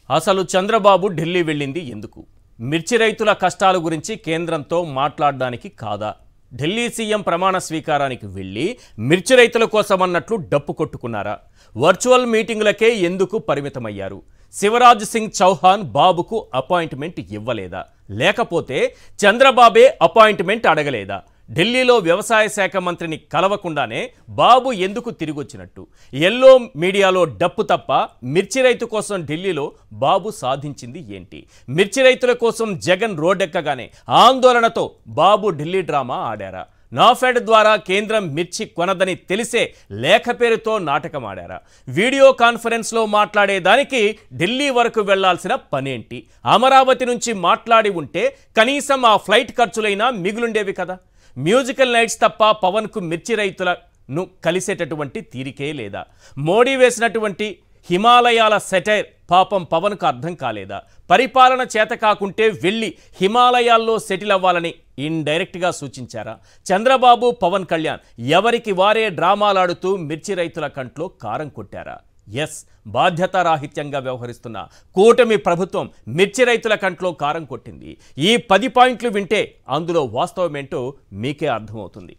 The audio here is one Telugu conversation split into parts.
అసలు చంద్రబాబు ఢిల్లీ వెళ్ళింది ఎందుకు? మిర్చి రైతుల కష్టాల గురించి కేంద్రంతో మాట్లాడడానికి కాదా? ఢిల్లీ సీఎం ప్రమాణ స్వీకారానికి వెళ్ళి మిర్చి రైతుల కోసం అన్నట్లు డప్పు కొట్టుకున్నారా? వర్చువల్ మీటింగులకే ఎందుకు పరిమితమయ్యారు? శివరాజ్ సింగ్ చౌహాన్ బాబుకు అపాయింట్మెంట్ ఇవ్వలేదా? లేకపోతే చంద్రబాబే అపాయింట్మెంట్ అడగలేదా? ఢిల్లీలో వ్యవసాయ శాఖ మంత్రిని కలవకుండానే బాబు ఎందుకు తిరిగొచ్చినట్టు? ఎల్లో మీడియాలో డప్పు తప్ప మిర్చి రైతు కోసం ఢిల్లీలో బాబు సాధించింది ఏంటి? మిర్చి రైతుల కోసం జగన్ రోడ్డెక్కగానే ఆందోళనతో బాబు ఢిల్లీ డ్రామా ఆడారా? నాఫెడ్ ద్వారా కేంద్రం మిర్చి కొనదని తెలిసే లేఖ పేరుతో నాటకం ఆడారా? వీడియో కాన్ఫరెన్స్లో మాట్లాడేదానికి ఢిల్లీ వరకు వెళ్లాల్సిన పనేంటి? అమరావతి నుంచి మాట్లాడి ఉంటే కనీసం ఆ ఫ్లైట్ ఖర్చులైనా మిగులుండేవి కదా. మ్యూజికల్ నైట్స్ తప్ప పవన్కు మిర్చి రైతులను కలిసేటటువంటి తీరికే లేదా? మోడీ వేసినటువంటి హిమాలయాల సెటైర్ పాపం పవన్కు అర్థం కాలేదా? పరిపాలన చేత కాకుంటే వెళ్ళి హిమాలయాల్లో సెటిల్ అవ్వాలని ఇండైరెక్ట్గా సూచించారా? చంద్రబాబు పవన్ కళ్యాణ్ ఎవరికి వారే డ్రామాలాడుతూ మిర్చి రైతుల కంట్లో కారం కొట్టారా? ఎస్, బాధ్యతారాహిత్యంగా వ్యవహరిస్తున్న కూటమి ప్రభుత్వం మిర్చి రైతుల కంట్లో కారం కొట్టింది. ఈ 10 పాయింట్లు వింటే అందులో వాస్తవమేంటో మీకే అర్థమవుతుంది.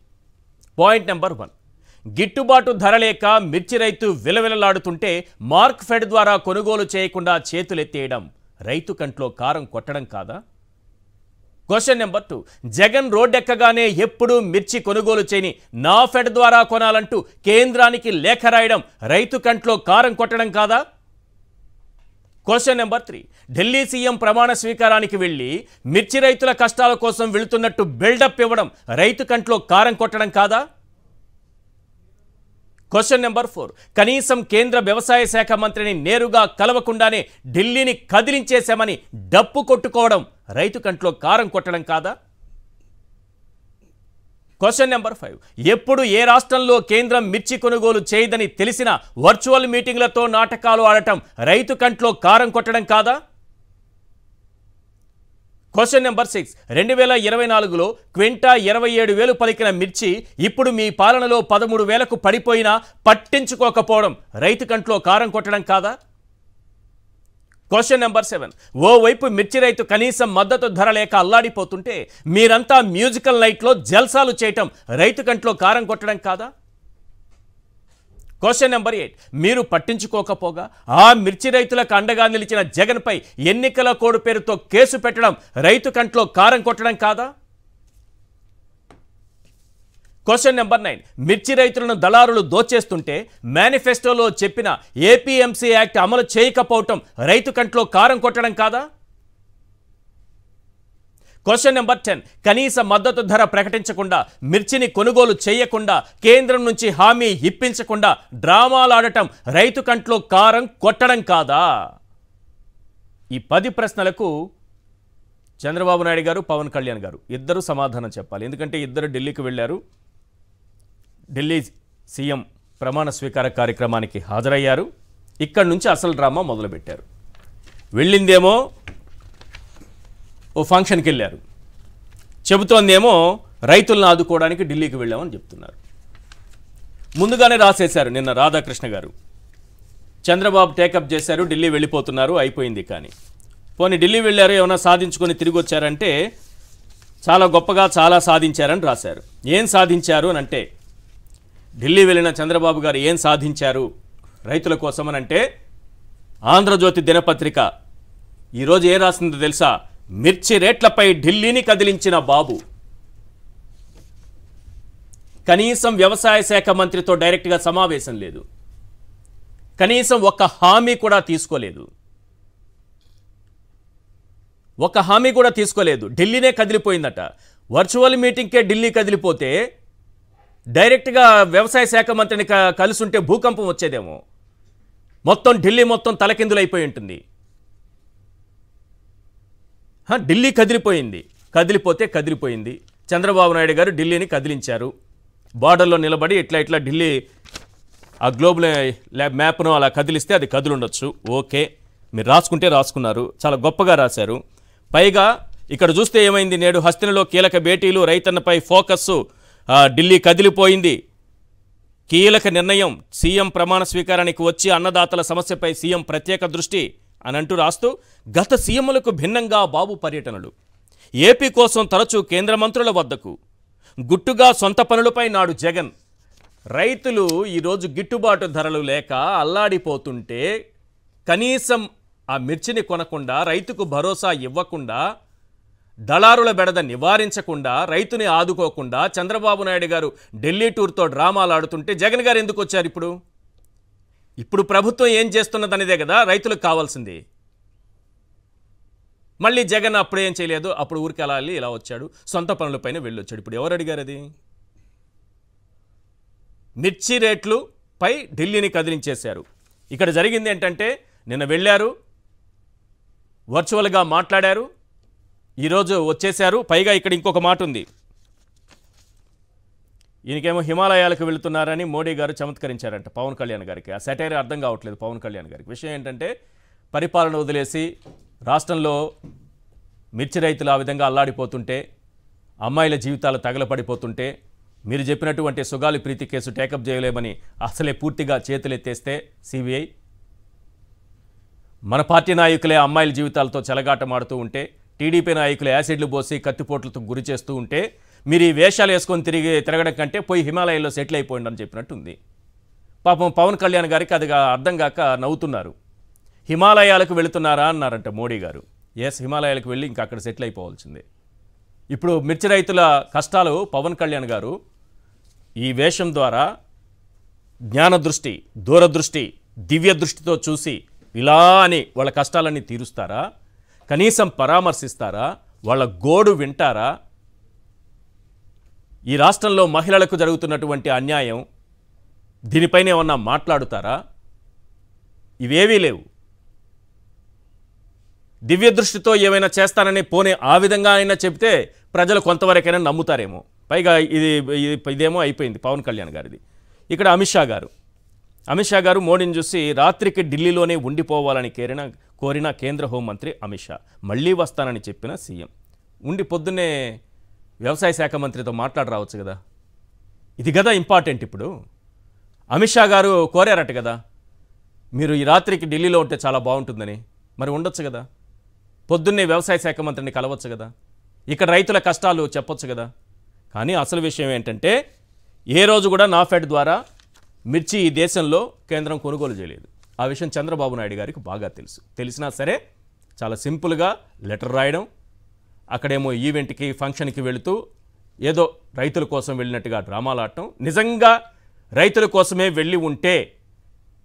పాయింట్ నెంబర్ 1, గిట్టుబాటు ధర లేక మిర్చి రైతు విలవిలలాడుతుంటే మార్క్ఫెడ్ ద్వారా కొనుగోలు చేయకుండా చేతులెత్తేయడం రైతు కంట్లో కారం కొట్టడం కాదా? క్వశ్చన్ నెంబర్ 2, జగన్ రోడ్డెక్కగానే ఎప్పుడూ మిర్చి కొనుగోలు చేయని నాఫెడ్ ద్వారా కొనాలంటూ కేంద్రానికి లేఖ రాయడం రైతు కంట్లో కారం కొట్టడం కాదా? క్వశ్చన్ నెంబర్ 3, ఢిల్లీ సీఎం ప్రమాణ స్వీకారానికి వెళ్ళి మిర్చి రైతుల కష్టాల కోసం వెళుతున్నట్టు బిల్డప్ ఇవ్వడం రైతు కంట్లో కారం కొట్టడం కాదా? క్వశ్చన్ నెంబర్ 4, కనీసం కేంద్ర వ్యవసాయ శాఖ మంత్రిని నేరుగా కలవకుండానే ఢిల్లీని కదిలించేశామని డప్పు కొట్టుకోవడం రైతు కంట్లో కారం కొట్టడం కాదా? క్వశ్చన్ నెంబర్ 5, ఎప్పుడు ఏ రాష్ట్రంలో కేంద్రం మిర్చి కొనుగోలు చేయదని తెలిసిన వర్చువల్ మీటింగ్లతో నాటకాలు ఆడటం రైతు కంట్లో కారం కొట్టడం కాదా? క్వశ్చన్ నెంబర్ 6, 2024లో క్వింటా 27,000 పలికిన మిర్చి ఇప్పుడు మీ పాలనలో 13,000కు పడిపోయినా పట్టించుకోకపోవడం రైతు కంట్లో కారం కొట్టడం కాదా? క్వశ్చన్ నెంబర్ 7, ఓవైపు మిర్చి రైతు కనీసం మద్దతు ధర లేక అల్లాడిపోతుంటే మీరంతా మ్యూజికల్ నైట్లో జల్సాలు చేయటం రైతు కంట్లో కారం కొట్టడం కాదా? క్వశ్చన్ నెంబర్ 8, మీరు పట్టించుకోకపోగా ఆ మిర్చి రైతులకు అండగా నిలిచిన జగన్పై ఎన్నికల కోడ్ పేరుతో కేసు పెట్టడం రైతు కంట్లో కారం కొట్టడం కాదా? క్వశ్చన్ నెంబర్ 9, మిర్చి రైతులను దళారులు దోచేస్తుంటే మేనిఫెస్టోలో చెప్పిన ఏపీఎంసీ యాక్ట్ అమలు చేయకపోవటం రైతు కంట్లో కారం కొట్టడం కాదా? క్వశ్చన్ నెంబర్ 10, కనీస మద్దతు ధర ప్రకటించకుండా మిర్చిని కొనుగోలు చేయకుండా కేంద్రం నుంచి హామీ ఇప్పించకుండా డ్రామాలాడటం రైతు కంట్లో కారం కొట్టడం కాదా? ఈ 10 ప్రశ్నలకు చంద్రబాబు నాయుడు గారు, పవన్ కళ్యాణ్ గారు ఇద్దరు సమాధానం చెప్పాలి. ఎందుకంటే ఇద్దరు ఢిల్లీకి వెళ్ళారు. ఢిల్లీ సీఎం ప్రమాణ స్వీకార కార్యక్రమానికి హాజరయ్యారు. ఇక్కడి నుంచి అసలు డ్రామా మొదలుపెట్టారు. వెళ్ళిందేమో ఓ ఫంక్షన్కి వెళ్ళారు, చెబుతోందేమో రైతులను ఆదుకోవడానికి ఢిల్లీకి వెళ్ళామని చెప్తున్నారు. ముందుగానే రాసేశారు నిన్న రాధాకృష్ణ గారు. చంద్రబాబు టేకప్ చేశారు, ఢిల్లీ వెళ్ళిపోతున్నారు, అయిపోయింది. కానీ పోనీ ఢిల్లీ వెళ్ళారు, ఏమైనా సాధించుకొని తిరిగి వచ్చారంటే చాలా గొప్పగా చాలా సాధించారని రాశారు. ఏం సాధించారు అని అంటే, ఢిల్లీ వెళ్ళిన చంద్రబాబు గారు ఏం సాధించారు రైతుల కోసం అని అంటే, ఆంధ్రజ్యోతి దినపత్రిక ఈరోజు ఏం రాసిందో తెలుసా? మిర్చి రేట్లపై ఢిల్లీని కదిలించిన బాబు. కనీసం వ్యవసాయ శాఖ మంత్రితో డైరెక్ట్గా సమావేశం లేదు, కనీసం ఒక్క హామీ కూడా తీసుకోలేదు, ఢిల్లీనే కదిలిపోయిందట. వర్చువల్ మీటింగ్కే ఢిల్లీ కదిలిపోతే డైరెక్ట్గా వ్యవసాయ శాఖ మంత్రిని కలిసి ఉంటే భూకంపం వచ్చేదేమో. మొత్తం ఢిల్లీ మొత్తం తలకిందులైపోయి ఉంటుంది. ఢిల్లీ కదిలిపోయింది. చంద్రబాబు నాయుడు గారు ఢిల్లీని కదిలించారు. బార్డర్లో నిలబడి ఇట్లా ఢిల్లీ ఆ గ్లోబల్ మ్యాప్ను అలా కదిలిస్తే అది కదులుండొచ్చు. ఓకే, మీరు రాసుకుంటే రాసుకున్నారు, చాలా గొప్పగా రాశారు. పైగా ఇక్కడ చూస్తే ఏమైంది, నేడు హస్తినలో కీలక భేటీలు, రైతన్నపై ఫోకస్, ఢిల్లీ కదిలిపోయింది, కీలక నిర్ణయం, సీఎం ప్రమాణ స్వీకారానికి వచ్చి అన్నదాతల సమస్యపై సీఎం ప్రత్యేక దృష్టి అని అంటూ రాస్తూ గత సీఎంలకు భిన్నంగా బాబు పర్యటనలు, ఏపీ కోసం తరచూ కేంద్ర మంత్రుల వద్దకు, గుట్టుగా సొంత పనులపై నాడు జగన్, రైతులు ఈరోజు గిట్టుబాటు ధరలు లేక అల్లాడిపోతుంటే కనీసం ఆ మిర్చిని కొనకుండా, రైతుకు భరోసా ఇవ్వకుండా, దళారుల బెడద నివారించకుండా, రైతుని ఆదుకోకుండా చంద్రబాబు నాయుడు గారు ఢిల్లీ టూర్తో డ్రామాలు ఆడుతుంటే జగన్ గారు ఎందుకు వచ్చారు? ఇప్పుడు ప్రభుత్వం ఏం చేస్తున్నదనేదే కదా రైతులకు కావాల్సింది. మళ్ళీ జగన్ అప్పుడు ఏం చేయలేదు, అప్పుడు ఊరికి అలా ఇలా వచ్చాడు, సొంత పనులపైన వెళ్ళొచ్చాడు. ఇప్పుడు ఎవరు అడిగారు అది? మిర్చి రేట్లు పై ఢిల్లీని కదిలించేశారు. ఇక్కడ జరిగింది ఏంటంటే నిన్న వెళ్ళారు, వర్చువల్గా మాట్లాడారు, ఈరోజు వచ్చేశారు. పైగా ఇక్కడ ఇంకొక మాట ఉంది, ఈయనకేమో హిమాలయాలకు వెళుతున్నారని మోడీ గారు చమత్కరించారంట పవన్ కళ్యాణ్ గారికి. ఆ సెటైర్ అర్థం కావట్లేదు పవన్ కళ్యాణ్ గారికి. విషయం ఏంటంటే పరిపాలన వదిలేసి రాష్ట్రంలో మిర్చి రైతులు ఆ విధంగా అల్లాడిపోతుంటే, అమ్మాయిల జీవితాలు తగలపడిపోతుంటే, మీరు చెప్పినటువంటి సుగాలి ప్రీతి కేసు టేకప్ చేయలేమని అసలే పూర్తిగా చేతులెత్తేస్తే సిబిఐ, మన పార్టీ నాయకులే అమ్మాయిల జీవితాలతో చెలగాటమాడుతూ ఉంటే, టీడీపీ నాయకులు యాసిడ్లు పోసి కత్తిపోట్లతో గురి చేస్తూ ఉంటే, మీరు ఈ వేషాలు వేసుకొని తిరగడం కంటే పోయి హిమాలయాల్లో సెటిల్ అయిపోయింది అని చెప్పినట్టుంది. పాపం పవన్ కళ్యాణ్ గారికి అది అర్థం కాక నవ్వుతున్నారు. హిమాలయాలకు వెళుతున్నారా అన్నారంట మోడీ గారు. ఎస్, హిమాలయాలకు వెళ్ళి ఇంకా అక్కడ సెటిల్ అయిపోవాల్సిందే. ఇప్పుడు మిర్చి రైతుల కష్టాలు పవన్ కళ్యాణ్ గారు ఈ వేషం ద్వారా జ్ఞానదృష్టి, దూరదృష్టి, దివ్య దృష్టితో చూసి ఇలా అని వాళ్ళ కష్టాలన్నీ తీరుస్తారా? కనీసం పరామర్శిస్తారా? వాళ్ళ గోడు వింటారా? ఈ రాష్ట్రంలో మహిళలకు జరుగుతున్నటువంటి అన్యాయం, దీనిపైన ఏమన్నా మాట్లాడుతారా? ఇవేవీ లేవు. దివ్య దృష్టితో ఏమైనా చేస్తానని పోనీ ఆ విధంగా అయినా చెప్తే ప్రజలు కొంతవరకైనా నమ్ముతారేమో. పైగా ఇదేమో అయిపోయింది పవన్ కళ్యాణ్ గారిది. ఇక్కడ అమిత్ షా గారు మోడీని చూసి రాత్రికి ఢిల్లీలోనే ఉండిపోవాలని కోరిన కేంద్ర హోంమంత్రి అమిత్ షా, మళ్ళీ వస్తానని చెప్పిన సీఎం, ఉండి పొద్దున్నే వ్యవసాయ శాఖ మంత్రితో మాట్లాడి రావచ్చు కదా. ఇది కదా ఇంపార్టెంట్. ఇప్పుడు అమిత్ షా గారు కోరారట కదా, మీరు ఈ రాత్రికి ఢిల్లీలో ఉంటే చాలా బాగుంటుందని. మరి ఉండొచ్చు కదా, పొద్దున్నే వ్యవసాయ శాఖ మంత్రిని కలవచ్చు కదా, ఇక్కడ రైతుల కష్టాలు చెప్పొచ్చు కదా. కానీ అసలు విషయం ఏంటంటే ఏ రోజు కూడా నాఫెడ్ ద్వారా మిర్చి ఈ దేశంలో కేంద్రం కొనుగోలు చేయలేదు. ఆ విషయం చంద్రబాబు నాయుడు గారికి బాగా తెలుసు. తెలిసినా సరే చాలా సింపుల్గా లెటర్ రాయడం, అక్కడేమో ఈవెంట్కి ఫంక్షన్కి వెళుతూ ఏదో రైతుల కోసం వెళ్ళినట్టుగా డ్రామాలు ఆడటం. నిజంగా రైతుల కోసమే వెళ్ళి ఉంటే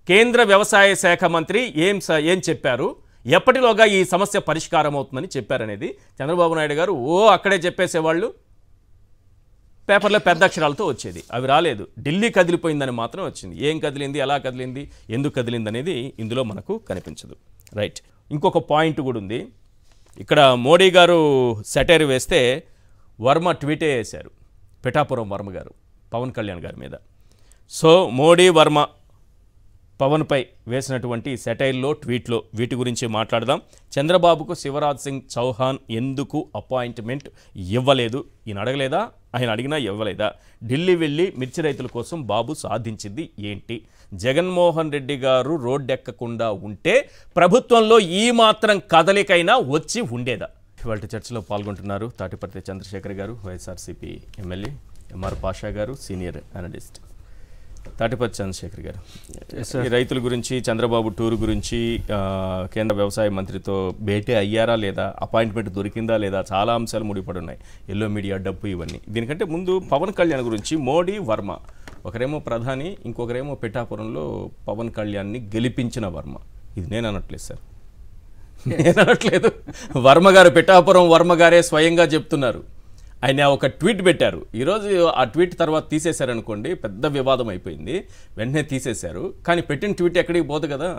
కేంద్ర వ్యవసాయ శాఖ మంత్రి ఏం చెప్పారు, ఎప్పటిలోగా ఈ సమస్య పరిష్కారం అవుతుందని చెప్పారనేది చంద్రబాబు నాయుడు గారు అక్కడే చెప్పేసేవాళ్ళు, పేపర్లో పెద్ద అక్షరాలతో వచ్చేది. అవి రాలేదు. ఢిల్లీ కదిలిపోయిందని మాత్రం వచ్చింది. ఏం కదిలింది, ఎలా కదిలింది, ఎందుకు కదిలింది అనేది ఇందులో మనకు కనిపించదు. రైట్. ఇంకొక పాయింట్ కూడా ఉంది. ఇక్కడ మోడీ గారు సెటైర్ వేస్తే వర్మ ట్వీటే వేశారు, పిఠాపురం వర్మ గారు పవన్ కళ్యాణ్ గారి మీద. సో మోడీ, వర్మ పవన్పై వేసినటువంటి సెటైర్లో, ట్వీట్లో వీటి గురించి మాట్లాడదాం. చంద్రబాబుకు శివరాజ్ సింగ్ చౌహాన్ ఎందుకు అపాయింట్మెంట్ ఇవ్వలేదు? ఈయన అడగలేదా? ఆయన అడిగినా ఇవ్వలేదా? ఢిల్లీ వెళ్ళి మిర్చి రైతుల కోసం బాబు సాధించింది ఏంటి? జగన్మోహన్ రెడ్డి గారు రోడ్డెక్కకుండా ఉంటే ప్రభుత్వంలో ఈ మాత్రం కదలికైనా వచ్చి ఉండేదా? ఇవాళ చర్చలో పాల్గొంటున్నారు తాటిపర్తి చంద్రశేఖర్ గారు, వైఎస్ఆర్సీపీ ఎమ్మెల్యే, ఎంఆర్ పాషా గారు, సీనియర్ అనలిస్ట్. తాటిపర్తి చంద్రశేఖర్ గారు, ఈ రైతుల గురించి, చంద్రబాబు టూర్ గురించి, కేంద్ర వ్యవసాయ మంత్రితో భేటీ అయ్యారా లేదా, అపాయింట్మెంట్ దొరికిందా లేదా, చాలా అంశాలు ముడిపడి ఉన్నాయి. ఎల్లో మీడియా, డబ్బు, ఇవన్నీ. దీనికంటే ముందు పవన్ కళ్యాణ్ గురించి, మోడీ, వర్మ, ఒకరేమో ప్రధాని, ఇంకొకరేమో పిఠాపురంలో పవన్ కళ్యాణ్ని గెలిపించిన వర్మ. ఇది నేను అనట్లేదు సార్, నేను అనట్లేదు. వర్మ గారు, పిఠాపురం వర్మ గారే స్వయంగా చెప్తున్నారు. ఆయన ఒక ట్వీట్ పెట్టారు. ఈరోజు ఆ ట్వీట్ తర్వాత తీసేశారనుకోండి, పెద్ద వివాదం అయిపోయింది. వెంటనే తీసేశారు. కానీ పెట్టిన ట్వీట్ ఎక్కడికి పోదు కదా,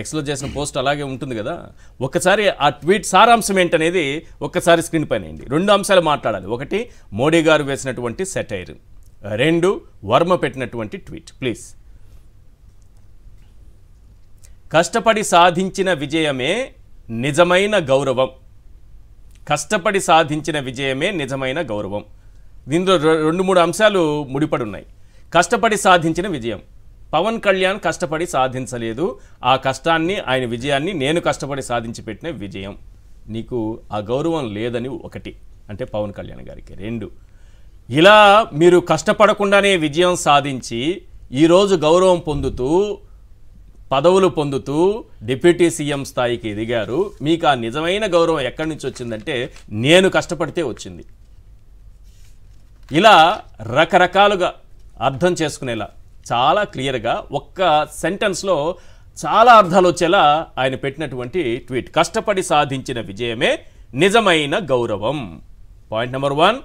ఎక్స్లో చేసిన పోస్ట్ అలాగే ఉంటుంది కదా. ఒకసారి ఆ ట్వీట్ సారాంశం ఏంటనేది ఒక్కసారి స్క్రీన్ పైన వేయండి. 2 అంశాలు మాట్లాడాలి. ఒకటి మోడీ గారు వేసినటువంటి సెటైర్, 2 వర్మ పెట్టినటువంటి ట్వీట్. ప్లీజ్. కష్టపడి సాధించిన విజయమే నిజమైన గౌరవం. కష్టపడి సాధించిన విజయమే నిజమైన గౌరవం. దీంట్లో 2-3 అంశాలు ముడిపడి ఉన్నాయి. కష్టపడి సాధించిన విజయం, పవన్ కళ్యాణ్ కష్టపడి సాధించలేదు, ఆ కష్టాన్ని ఆయన విజయాన్ని నేను కష్టపడి సాధించి పెట్టిన విజయం, నీకు ఆ గౌరవం లేదని ఒకటి అంటే పవన్ కళ్యాణ్ గారికి. 2, ఇలా మీరు కష్టపడకుండానే విజయం సాధించి ఈరోజు గౌరవం పొందుతూ పదవులు పొందుతూ డిప్యూటీ సీఎం స్థాయికి ఎదిగారు. మీకు ఆ నిజమైన గౌరవం ఎక్కడి నుంచి వచ్చిందంటే నేను కష్టపడితే వచ్చింది. ఇలా రకరకాలుగా అర్థం చేసుకునేలా చాలా క్లియర్గా ఒక్క సెంటెన్స్లో చాలా అర్థాలు వచ్చేలా ఆయన పెట్టినటువంటి ట్వీట్. కష్టపడి సాధించిన విజయమే నిజమైన గౌరవం. Point number 1.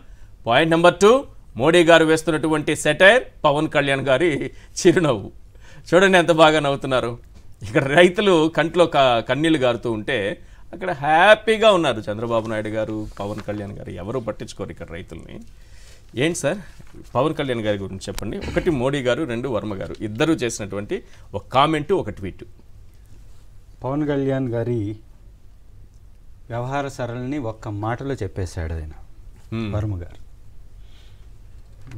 Point number 2, Modi గారు వేస్తున్నటువంటి సెటైర్, పవన్ కళ్యాణ్ గారి చిరునవ్వు. చూడండి ఎంత బాగా నవ్వుతున్నారు. ఇక్కడ రైతులు కంట్లో కన్నీళ్లు గారుతూ ఉంటే అక్కడ హ్యాపీగా ఉన్నారు చంద్రబాబు నాయుడు గారు, పవన్ కళ్యాణ్ గారు. ఎవరు పట్టించుకోరు ఇక్కడ రైతుల్ని. ఏంటి సార్ పవన్ కళ్యాణ్ గారి గురించి చెప్పండి. 1 మోడీ గారు, 2 వర్మ గారు ఇద్దరు చేసినటువంటి ఒక కామెంటు, ఒక ట్వీట్. పవన్ కళ్యాణ్ గారి వ్యవహార సరళిని ఒక్క మాటలో చెప్పేశాడు ఆయన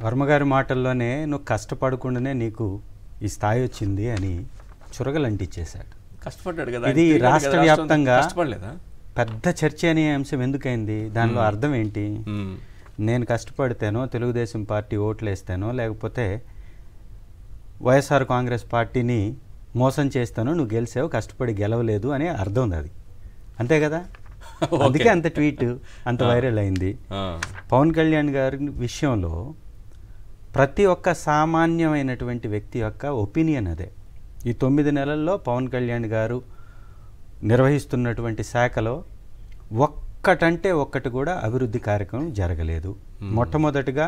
వర్మ గారి మాటల్లోనే నువ్వు కష్టపడకుండానే నీకు ఈ స్థాయి వచ్చింది అని చురగలంటిచ్చేశాడు. కష్టపడ్డాడు కదా. ఇది రాష్ట్ర వ్యాప్తంగా పెద్ద చర్చ అనే అంశం ఎందుకైంది? దానిలో అర్థం ఏంటి? నేను కష్టపడితేనో తెలుగుదేశం పార్టీ ఓట్లు వేస్తానో లేకపోతే వైఎస్ఆర్ కాంగ్రెస్ పార్టీని మోసం చేస్తానో నువ్వు గెలిచావు, కష్టపడి గెలవలేదు అనే అర్థం ఉంది. అది అంతే కదా. అందుకే అంత ట్వీట్ అంత వైరల్ అయింది. పవన్ కళ్యాణ్ గారి విషయంలో ప్రతి ఒక్క సామాన్యమైనటువంటి వ్యక్తి యొక్క ఒపీనియన్ అదే. ఈ 9 నెలల్లో పవన్ కళ్యాణ్ గారు నిర్వహిస్తున్నటువంటి శాఖలో ఒక్కటంటే ఒక్కటి కూడా అభివృద్ధి కార్యక్రమం జరగలేదు. మొట్టమొదటిగా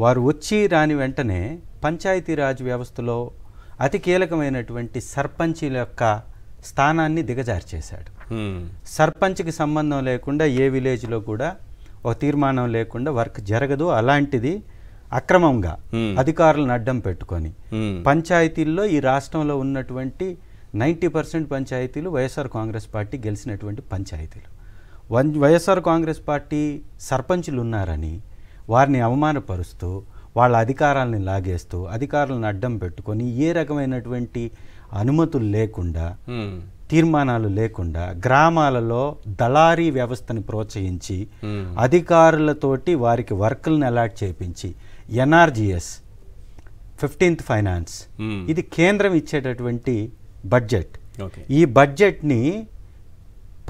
వారు వచ్చి రాని వెంటనే పంచాయతీరాజ్ వ్యవస్థలో అతి కీలకమైనటువంటి సర్పంచీల యొక్క స్థానాన్ని దిగజార్చేశాడు. సర్పంచ్కి సంబంధం లేకుండా ఏ విలేజ్లో కూడా ఒక తీర్మానం లేకుండా వర్క్ జరగదు. అలాంటిది అక్రమంగా అధికారులను అడ్డం పెట్టుకొని పంచాయతీల్లో ఈ రాష్ట్రంలో ఉన్నటువంటి 90% పంచాయతీలు వైఎస్ఆర్ కాంగ్రెస్ పార్టీ గెలిచినటువంటి పంచాయతీలు. వైఎస్ఆర్ కాంగ్రెస్ పార్టీ సర్పంచులు ఉన్నారని వారిని అవమానపరుస్తూ వాళ్ళ అధికారాలను లాగేస్తూ అధికారులను అడ్డం పెట్టుకొని ఏ రకమైనటువంటి అనుమతులు లేకుండా తీర్మానాలు లేకుండా గ్రామాలలో దళారీ వ్యవస్థను ప్రోత్సహించి అధికారులతోటి వారికి వర్కులను అలాట్ చేయించి ఎన్ఆర్జిఎస్ 15th ఫైనాన్స్ ఇది కేంద్రం ఇచ్చేటటువంటి బడ్జెట్. ఈ బడ్జెట్ని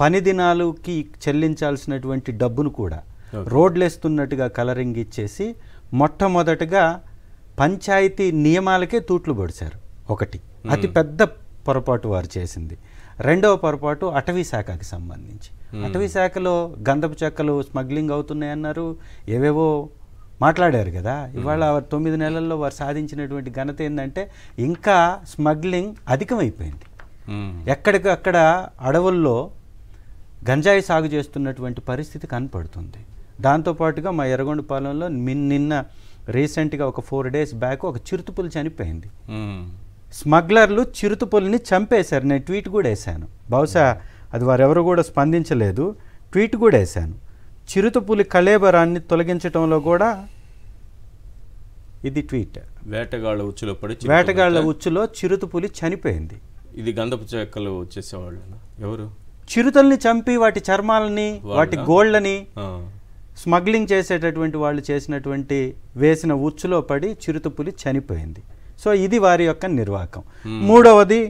పని దినాలకి చెల్లించాల్సినటువంటి డబ్బును కూడా రోడ్లేస్తున్నట్టుగా కలరింగ్ ఇచ్చేసి మొట్టమొదటగా పంచాయతీ నియమాలకే తూట్లు పొడిచారు. ఒకటి అతి పెద్ద పొరపాటు వారు చేసింది. రెండవ పొరపాటు అటవీ శాఖకి సంబంధించి. అటవీ శాఖలో గంధపు చెక్కలు స్మగ్లింగ్ అవుతున్నాయన్నారు, ఏవేవో మాట్లాడారు కదా. ఇవాళ 9 నెలల్లో వారు సాధించినటువంటి ఘనత ఏంటంటే ఇంకా స్మగ్లింగ్ అధికమైపోయింది. ఎక్కడికక్కడ అడవుల్లో గంజాయి సాగు చేస్తున్నటువంటి పరిస్థితి కనపడుతుంది. దాంతోపాటుగా మా ఎర్రగొండపాలెంలో నిన్న రీసెంట్గా ఒక 4 days బ్యాక్ ఒక చిరుతపులి చనిపోయింది. స్మగ్లర్లు చిరుతపులిని చంపేశారు. నేను ట్వీట్ కూడా వేశాను. బహుశా అది వారెవరు కూడా స్పందించలేదు. ట్వీట్ కూడా వేశాను. చిరుతపులి కళేబరాన్ని తొలగించడంలో కూడా ఇది ట్వీట్. వేటగాళ్ల ఉచ్చులో చిరుతపులి చనిపోయింది. ఇది గంధపు చెక్కలు చేసేవాళ్ళు ఎవరు? చిరుతల్ని చంపి వాటి చర్మాలని వాటి గోళ్లని స్మగ్లింగ్ చేసేటటువంటి వాళ్ళు చేసినటువంటి వేసిన ఉచ్చులో పడి చిరుతపులి చనిపోయింది. సో ఇది వారి యొక్క నిర్వాకం. మూడవది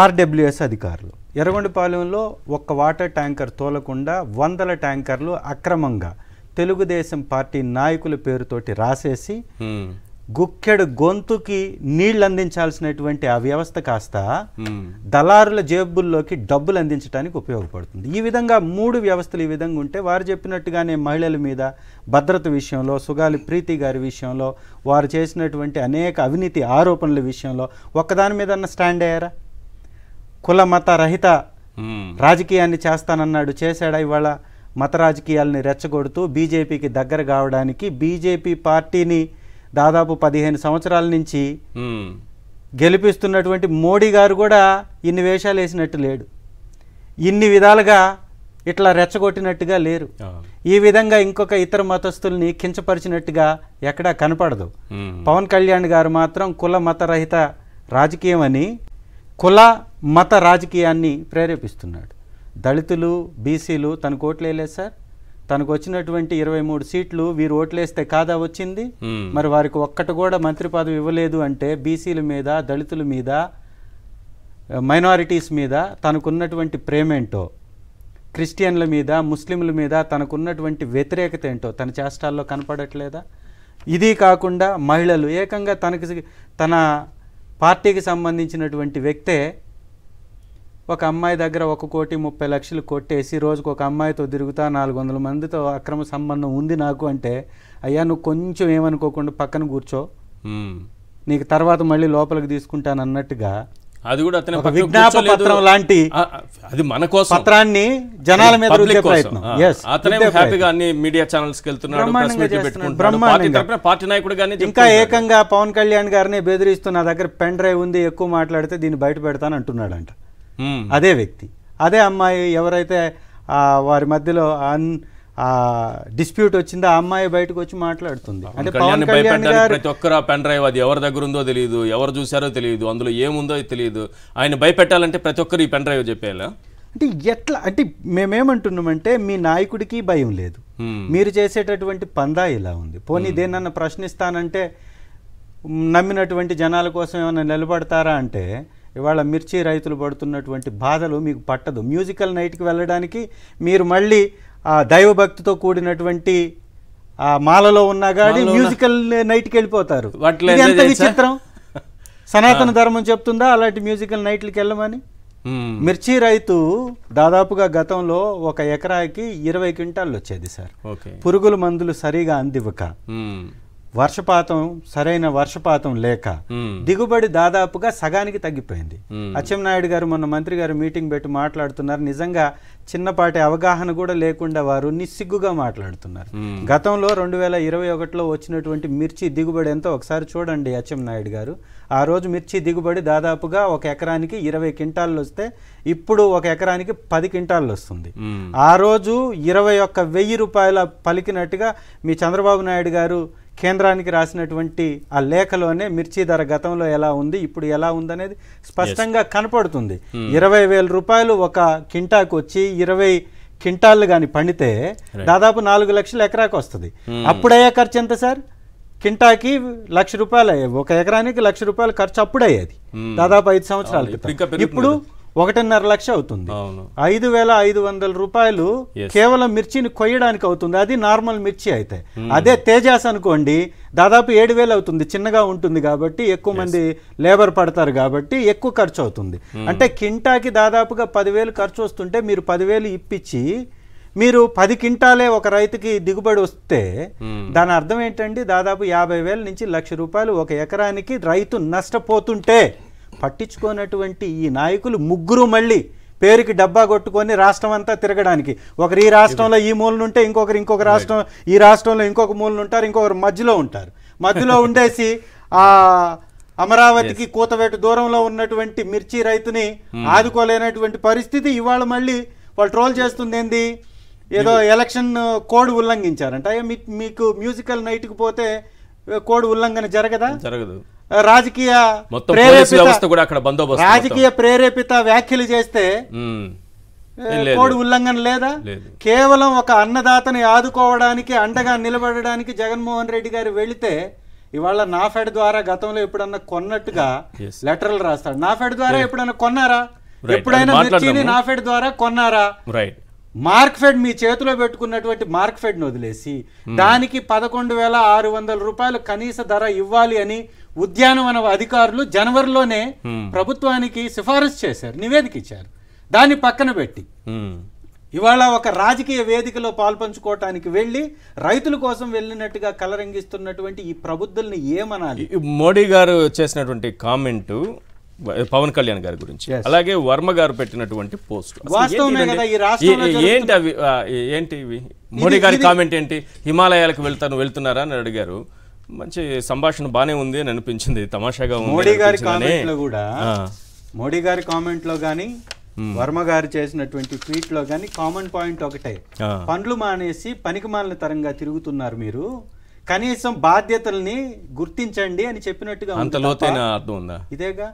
ఆర్డబ్ల్యూఎస్ అధికారులు ఎర్రగొండపాలెంలో ఒక్క వాటర్ ట్యాంకర్ తోలకుండా 100 ట్యాంకర్లు అక్రమంగా తెలుగుదేశం పార్టీ నాయకుల పేరుతోటి రాసేసి గుక్కెడు గొంతుకి నీళ్లు అందించాల్సినటువంటి ఆ వ్యవస్థ కాస్త దళారుల జేబుల్లోకి డబ్బులు అందించడానికి ఉపయోగపడుతుంది. ఈ విధంగా 3 వ్యవస్థలు ఈ విధంగా ఉంటే వారు చెప్పినట్టుగానే మహిళల మీద భద్రత విషయంలో, సుగాలి ప్రీతి గారి విషయంలో, వారు చేసినటువంటి అనేక అవినీతి ఆరోపణల విషయంలో ఒక్కదాని మీద స్టాండ్ అయ్యారా? కుల మత రహిత రాజకీయాన్ని చేస్తానన్నాడు, చేశాడా? ఇవాళ మత రాజకీయాలని రెచ్చగొడుతూ బీజేపీకి దగ్గర కావడానికి బీజేపీ పార్టీని దాదాపు 15 సంవత్సరాల నుంచి గెలిపిస్తున్నటువంటి మోడీ గారు కూడా ఇన్ని వేషాలు వేసినట్టు లేడు. ఇన్ని విధాలుగా ఇట్లా రెచ్చగొట్టినట్టుగా లేరు. ఈ విధంగా ఇంకొక ఇతర మతస్థుల్ని కించపరిచినట్టుగా ఎక్కడా కనపడదు. పవన్ కళ్యాణ్ గారు మాత్రం కుల మత రహిత రాజకీయం అని కుల మత రాజకీయాన్ని ప్రేరేపిస్తున్నాడు. దళితులు బీసీలు తనకు ఓట్లు వేయలేదు సార్. తనకు వచ్చినటువంటి 23 సీట్లు వీరు ఓట్లేస్తే కాదా వచ్చింది. మరి వారికి ఒక్కటి కూడా మంత్రి పదవి ఇవ్వలేదు అంటే బీసీల మీద, దళితుల మీద, మైనారిటీస్ మీద తనకున్నటువంటి ప్రేమేంటో, క్రిస్టియన్ల మీద, ముస్లింల మీద తనకున్నటువంటి వ్యతిరేకత ఏంటో తన చేష్టాల్లో కనపడట్లేదా? ఇది కాకుండా మహిళలు ఏకంగా తన పార్టీకి సంబంధించినటువంటి వ్యక్తే ఒక అమ్మాయి దగ్గర 1,30,00,000 కొట్టేసి రోజుకు ఒక అమ్మాయితో తిరుగుతా 400 మందితో అక్రమ సంబంధం ఉంది నాకు అంటే, అయ్యా నువ్వు కొంచెం ఏమనుకోకుండా పక్కన కూర్చో, నీకు తర్వాత మళ్ళీ లోపలికి తీసుకుంటాను అన్నట్టుగా అది కూడా విజ్ఞాపన పత్రం లాంటి అది మన కోసం పత్రాన్ని జనాల మీద రుద్దే ప్రయత్నం. అతనే హ్యాపీగా అన్ని మీడియా ఛానల్స్ కి వెళ్తున్నాడు, పార్టీ నాయకుడు గానీ ఇంకా ఏకంగా పవన్ కళ్యాణ్ గారిని బెదిరిస్తూ నా దగ్గర పెన్ డ్రైవ్ ఉంది, ఎక్కువ మాట్లాడితే దీన్ని బయట పెడతాను అంటున్నాడంట. అదే వ్యక్తి, అదే అమ్మాయి ఎవరైతే వారి మధ్యలో డిస్ప్యూట్ వచ్చిందో ఆ అమ్మాయి బయటకు వచ్చి మాట్లాడుతుంది. అంటే పవన్ కళ్యాణ్ గారు ప్రతి ఒక్కరు పెన్ డ్రైవ్ అది ఎవరి దగ్గర ఉందో తెలియదు, ఎవరు చూసారో తెలియదు, అందులో ఏముందో తెలియదు, ఆయన భయపెట్టాలంటే ప్రతి ఒక్కరు ఈ పెన్ డ్రైవ్ చెప్పేలా. అంటే ఎట్లా అంటే మేమేమంటున్నామంటే మీ నాయకుడికి భయం లేదు, మీరు చేసేటటువంటి పందా ఇలా ఉంది. పోనీ దేన్నన్నా ప్రశ్నిస్తానంటే నమ్మినటువంటి జనాల కోసం ఏమైనా నిలబడతారా అంటే ఇవాళ మిర్చి రైతులు పడుతున్నటువంటి బాధలు మీకు పట్టదు. మ్యూజికల్ నైట్కి వెళ్ళడానికి మీరు మళ్ళీ దైవభక్తితో కూడినటువంటి మాలలో ఉన్నా కానీ మ్యూజికల్ నైట్కి వెళ్ళిపోతారు. ఎంత విచిత్రం! సనాతన ధర్మం చెప్తుందా అలాంటి మ్యూజికల్ నైట్లకి వెళ్ళమని? మిర్చి రైతు దాదాపుగా గతంలో ఒక ఎకరాకి 20 క్వింటాళ్ళు వచ్చేది సార్. పురుగుల మందులు సరిగా అందివ్వక, వర్షపాతం సరైన వర్షపాతం లేక దిగుబడి దాదాపుగా సగానికి తగ్గిపోయింది. అచ్చెన్నాయుడు గారు మొన్న మంత్రి గారు మీటింగ్ పెట్టి మాట్లాడుతున్నారు. నిజంగా చిన్నపాటి అవగాహన కూడా లేకుండా వారు నిస్సిగ్గుగా మాట్లాడుతున్నారు. గతంలో 2021లో వచ్చినటువంటి మిర్చి దిగుబడి ఎంతో ఒకసారి చూడండి అచ్చెన్నాయుడు గారు. ఆ రోజు మిర్చి దిగుబడి దాదాపుగా ఒక ఎకరానికి 20 క్వింటాళ్ళు వస్తే ఇప్పుడు ఒక ఎకరానికి 10 క్వింటాళ్ళు వస్తుంది. ఆ రోజు 21,000 రూపాయల పలికినట్టుగా మీ చంద్రబాబు నాయుడు గారు కేంద్రానికి రాసినటువంటి ఆ లేఖలోనే మిర్చి ధర గతంలో ఎలా ఉంది, ఇప్పుడు ఎలా ఉందనేది స్పష్టంగా కనపడుతుంది. 20,000 రూపాయలు ఒక కింటాకు వచ్చి 20 క్వింటాళ్ళు కానీ పండితే దాదాపు 4 లక్షలు ఎకరాకు వస్తుంది. అప్పుడయ్యే ఖర్చు ఎంత సార్? కింటాకి 1,00,000 రూపాయలు అయ్యేది, ఒక ఎకరానికి 1,00,000 రూపాయలు ఖర్చు అప్పుడయ్యేది దాదాపు 5 సంవత్సరాల క్రితం. ఇప్పుడు 1.5 లక్ష అవుతుంది. 5,500 రూపాయలు కేవలం మిర్చిని కొయ్యడానికి అవుతుంది. అది నార్మల్ మిర్చి అయితే. అదే తేజాస్ అనుకోండి దాదాపు 7,000 అవుతుంది. చిన్నగా ఉంటుంది కాబట్టి ఎక్కువ మంది లేబర్ పడతారు కాబట్టి ఎక్కువ ఖర్చు అవుతుంది. అంటే కింటాకి దాదాపుగా 10,000 ఖర్చు వస్తుంటే మీరు 10,000 ఇప్పించి మీరు 10 క్వింటాలే ఒక రైతుకి దిగుబడి వస్తే దాని అర్థం ఏంటండి? దాదాపు 50,000 నుంచి 1,00,000 రూపాయలు ఒక ఎకరానికి రైతు నష్టపోతుంటే పట్టించుకోనటువంటి ఈ నాయకులు ముగ్గురు మళ్ళీ పేరుకి డబ్బా కొట్టుకొని రాష్ట్రం అంతా తిరగడానికి, ఒకరు ఈ రాష్ట్రంలో ఈ మూలనుంటే ఇంకొక రాష్ట్రం, ఈ రాష్ట్రంలో ఇంకొక మూలన ఉంటారు, ఇంకొకరు మధ్యలో ఉంటారు. మధ్యలో ఉండేసి అమరావతికి కూతవేటు దూరంలో ఉన్నటువంటి మిర్చి రైతుని ఆదుకోలేనటువంటి పరిస్థితి. ఇవాళ మళ్ళీ వాళ్ళు ట్రోల్ చేస్తుంది ఏంది? ఏదో ఎలక్షన్ కోడ్ ఉల్లంఘించారంట. మీకు మ్యూజికల్ నైట్కి పోతే కోడ్ ఉల్లంఘన జరగదా? జరగదు. రాజకీయ ప్రేరేపిత వ్యాఖ్యలు చేస్తే కోడ్ ఉల్లంఘన లేదా? కేవలం ఒక అన్నదాతని ఆదుకోవడానికి అండగా నిలబడడానికి జగన్మోహన్ రెడ్డి గారు వెళితే ఇవాళ నాఫెడ్ ద్వారా గతంలో ఎప్పుడన్నా కొన్నట్టుగా లెటర్లు రాస్తాడు. నాఫెడ్ ద్వారా ఎప్పుడన్నా కొన్నారా? ఎప్పుడైనా మిర్చిని నాఫెడ్ ద్వారా కొన్నారా? మార్క్ఫెడ్ మీ చేతిలో పెట్టుకున్నటువంటి మార్క్ఫెడ్ని వదిలేసి దానికి 11,600 రూపాయలు కనీస ధర ఇవ్వాలి అని ఉద్యానవన అధికారులు జనవరిలోనే ప్రభుత్వానికి సిఫారసు చేశారు, నివేదిక ఇచ్చారు. దాన్ని పక్కన పెట్టి ఇవాళ ఒక రాజకీయ వేదికలో పాల్పంచుకోవటానికి వెళ్ళి రైతుల కోసం వెళ్ళినట్టుగా కలరంగిస్తున్నటువంటి ఈ ప్రబుద్ధుల్ని ఏమనాలి? మోడీ గారు చేసినటువంటి కామెంటు పవన్ కళ్యాణ్ గారి గురించి, అలాగే వర్మ గారు పెట్టినటువంటి పోస్ట్ ఏంటి ఇవి? మోడీ గారి కామెంట్ ఏంటి? హిమాలయాలకు వెళ్తున్నారా అని అడిగారు. మంచి సంభాషణ బానే ఉంది అని అనిపించింది, తమాషాగా ఉంది. మోడీ గారి కామెంట్ లో కూడా, మోడీ గారి కామెంట్ లో గానీ వర్మ గారు చేసినటువంటి ట్వీట్ లో గానీ కామన్ పాయింట్ ఒకటే, పండ్లు మానేసి పనికిమాలిన తరంగా తిరుగుతున్నారు మీరు, కనీసం బాధ్యతల్ని గుర్తించండి అని చెప్పినట్టుగా. అంత లోతైన అర్థం ఉందా? ఇదేగా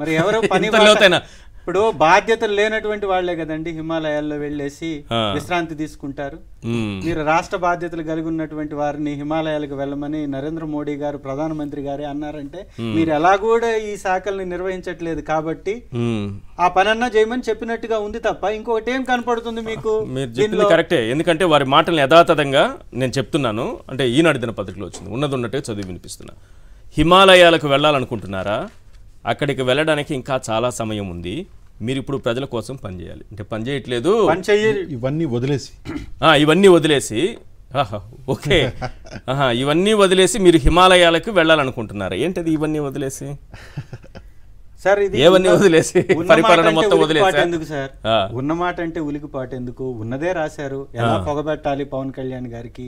మరి ఎవరు పని ఇంత లోతైన ఇప్పుడు బాధ్యతలు లేనటువంటి వాళ్లే కదండి హిమాలయాల్లో వెళ్ళేసి విశ్రాంతి తీసుకుంటారు. మీరు రాష్ట్ర బాధ్యతలు కలిగి ఉన్నటువంటి వారిని హిమాలయాలకు వెళ్ళమని నరేంద్ర మోడీ గారు ప్రధానమంత్రి గారే అన్నారంటే మీరు ఎలా కూడా ఈ శాఖల్ని నిర్వహించట్లేదు కాబట్టి ఆ పనన్నా చేయమని చెప్పినట్టుగా ఉంది తప్ప ఇంకొకటి ఏం కనపడుతుంది మీకు? మీరు చెప్పింది కరెక్టే, ఎందుకంటే వారి మాటలను యథాతథంగా నేను చెప్తున్నాను. అంటే ఈనాడు దినపత్రికలో వచ్చింది, ఉన్నది ఉన్నట్టే చదివి వినిపిస్తున్నా. హిమాలయాలకు వెళ్ళాలనుకుంటున్నారా? అక్కడికి వెళ్ళడానికి ఇంకా చాలా సమయం ఉంది. మీరు ఇప్పుడు ప్రజల కోసం పనిచేయాలి. అంటే పని చేయట్లేదు, ఇవన్నీ వదిలేసి ఓకే ఇవన్నీ వదిలేసి మీరు హిమాలయాలకు వెళ్ళాలనుకుంటున్నారా? ఏంటది ఇవన్నీ వదిలేసి? సార్ ఇది ఏవన్నీ వదిలేసి పరిపాలన మొత్తం వదిలేసి ఎందుకు సార్? ఉన్నమాట అంటే ఉలికిపాటు ఎందుకు? ఉన్నదే రాశారు. ఎలా పొగబెట్టాలి పవన్ కళ్యాణ్ గారికి?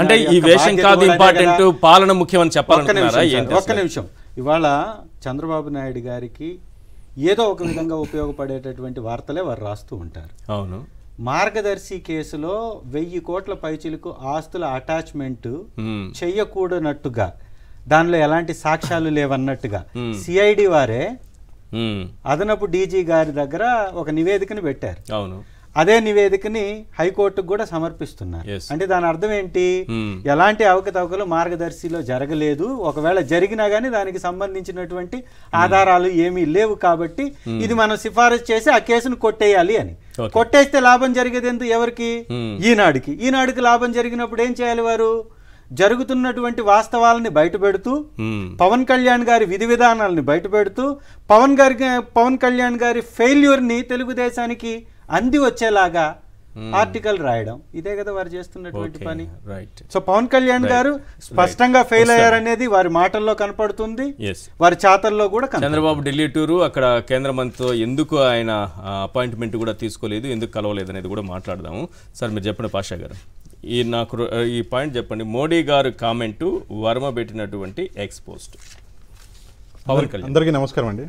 అంటే ఈ వేషం కాదు ఇంపార్టెంట్, పాలన ముఖ్యం అని చెప్పాలనుకున్నారా? ఒక్క నిమిషం. ఇవాళ చంద్రబాబు నాయుడు గారికి ఏదో ఒక విధంగా ఉపయోగపడేటటువంటి వార్తలే వారు రాస్తూ ఉంటారు. అవును. మార్గదర్శి కేసులో 1000 కోట్ల పైచిలకు ఆస్తుల అటాచ్మెంట్ చెయ్యకూడనట్టుగా, దానిలో ఎలాంటి సాక్ష్యాలు లేవన్నట్టుగా సిఐడి వారే అదనపు డీజీ గారి దగ్గర ఒక నివేదికను పెట్టారు. అవును. అదే నివేదికని హైకోర్టుకు కూడా సమర్పిస్తున్నారు. అంటే దాని అర్థం ఏంటి? ఎలాంటి అవకతవకలు మార్గదర్శిలో జరగలేదు, ఒకవేళ జరిగినా గానీ దానికి సంబంధించినటువంటి ఆధారాలు ఏమీ లేవు కాబట్టి ఇది మనం సిఫారసు చేసి ఆ కేసును కొట్టేయాలి అని. కొట్టేస్తే లాభం జరిగేది ఎందుకు? ఎవరికి? ఈనాడుకి లాభం జరిగినప్పుడు ఏం చేయాలి వారు? జరుగుతున్నటువంటి వాస్తవాలని బయటపెడుతూ, పవన్ కళ్యాణ్ గారి విధి విధానాలని బయటపెడుతూ, పవన్ కళ్యాణ్ గారి ఫెయిల్యూర్ని తెలుగుదేశానికి అంది వచ్చేలాగా ఆర్టికల్ రాయడం, ఇదే కదా వారు చేస్తున్నటువంటి పని. సో పవన్ కళ్యాణ్ గారు స్పష్టంగా ఫెయిల్ అయ్యారనేది వారి మాటల్లో కనపడుతుంది, వారి చాతల్లో కూడా. చంద్రబాబు ఢిల్లీ టూరు, అక్కడ కేంద్ర మంత్రితో ఎందుకు ఆయన అపాయింట్మెంట్ కూడా తీసుకోలేదు, ఎందుకు కలవలేదు అనేది కూడా మాట్లాడదాము. సార్ మీరు చెప్పండి పాషా గారు, నాకు ఈ పాయింట్ చెప్పండి. మోడీ గారు కామెంటు, వర్మ పెట్టినటువంటి ఎక్స్పోస్ట్. పవన్ కళ్యాణ్ అందరికీ నమస్కారం అండి.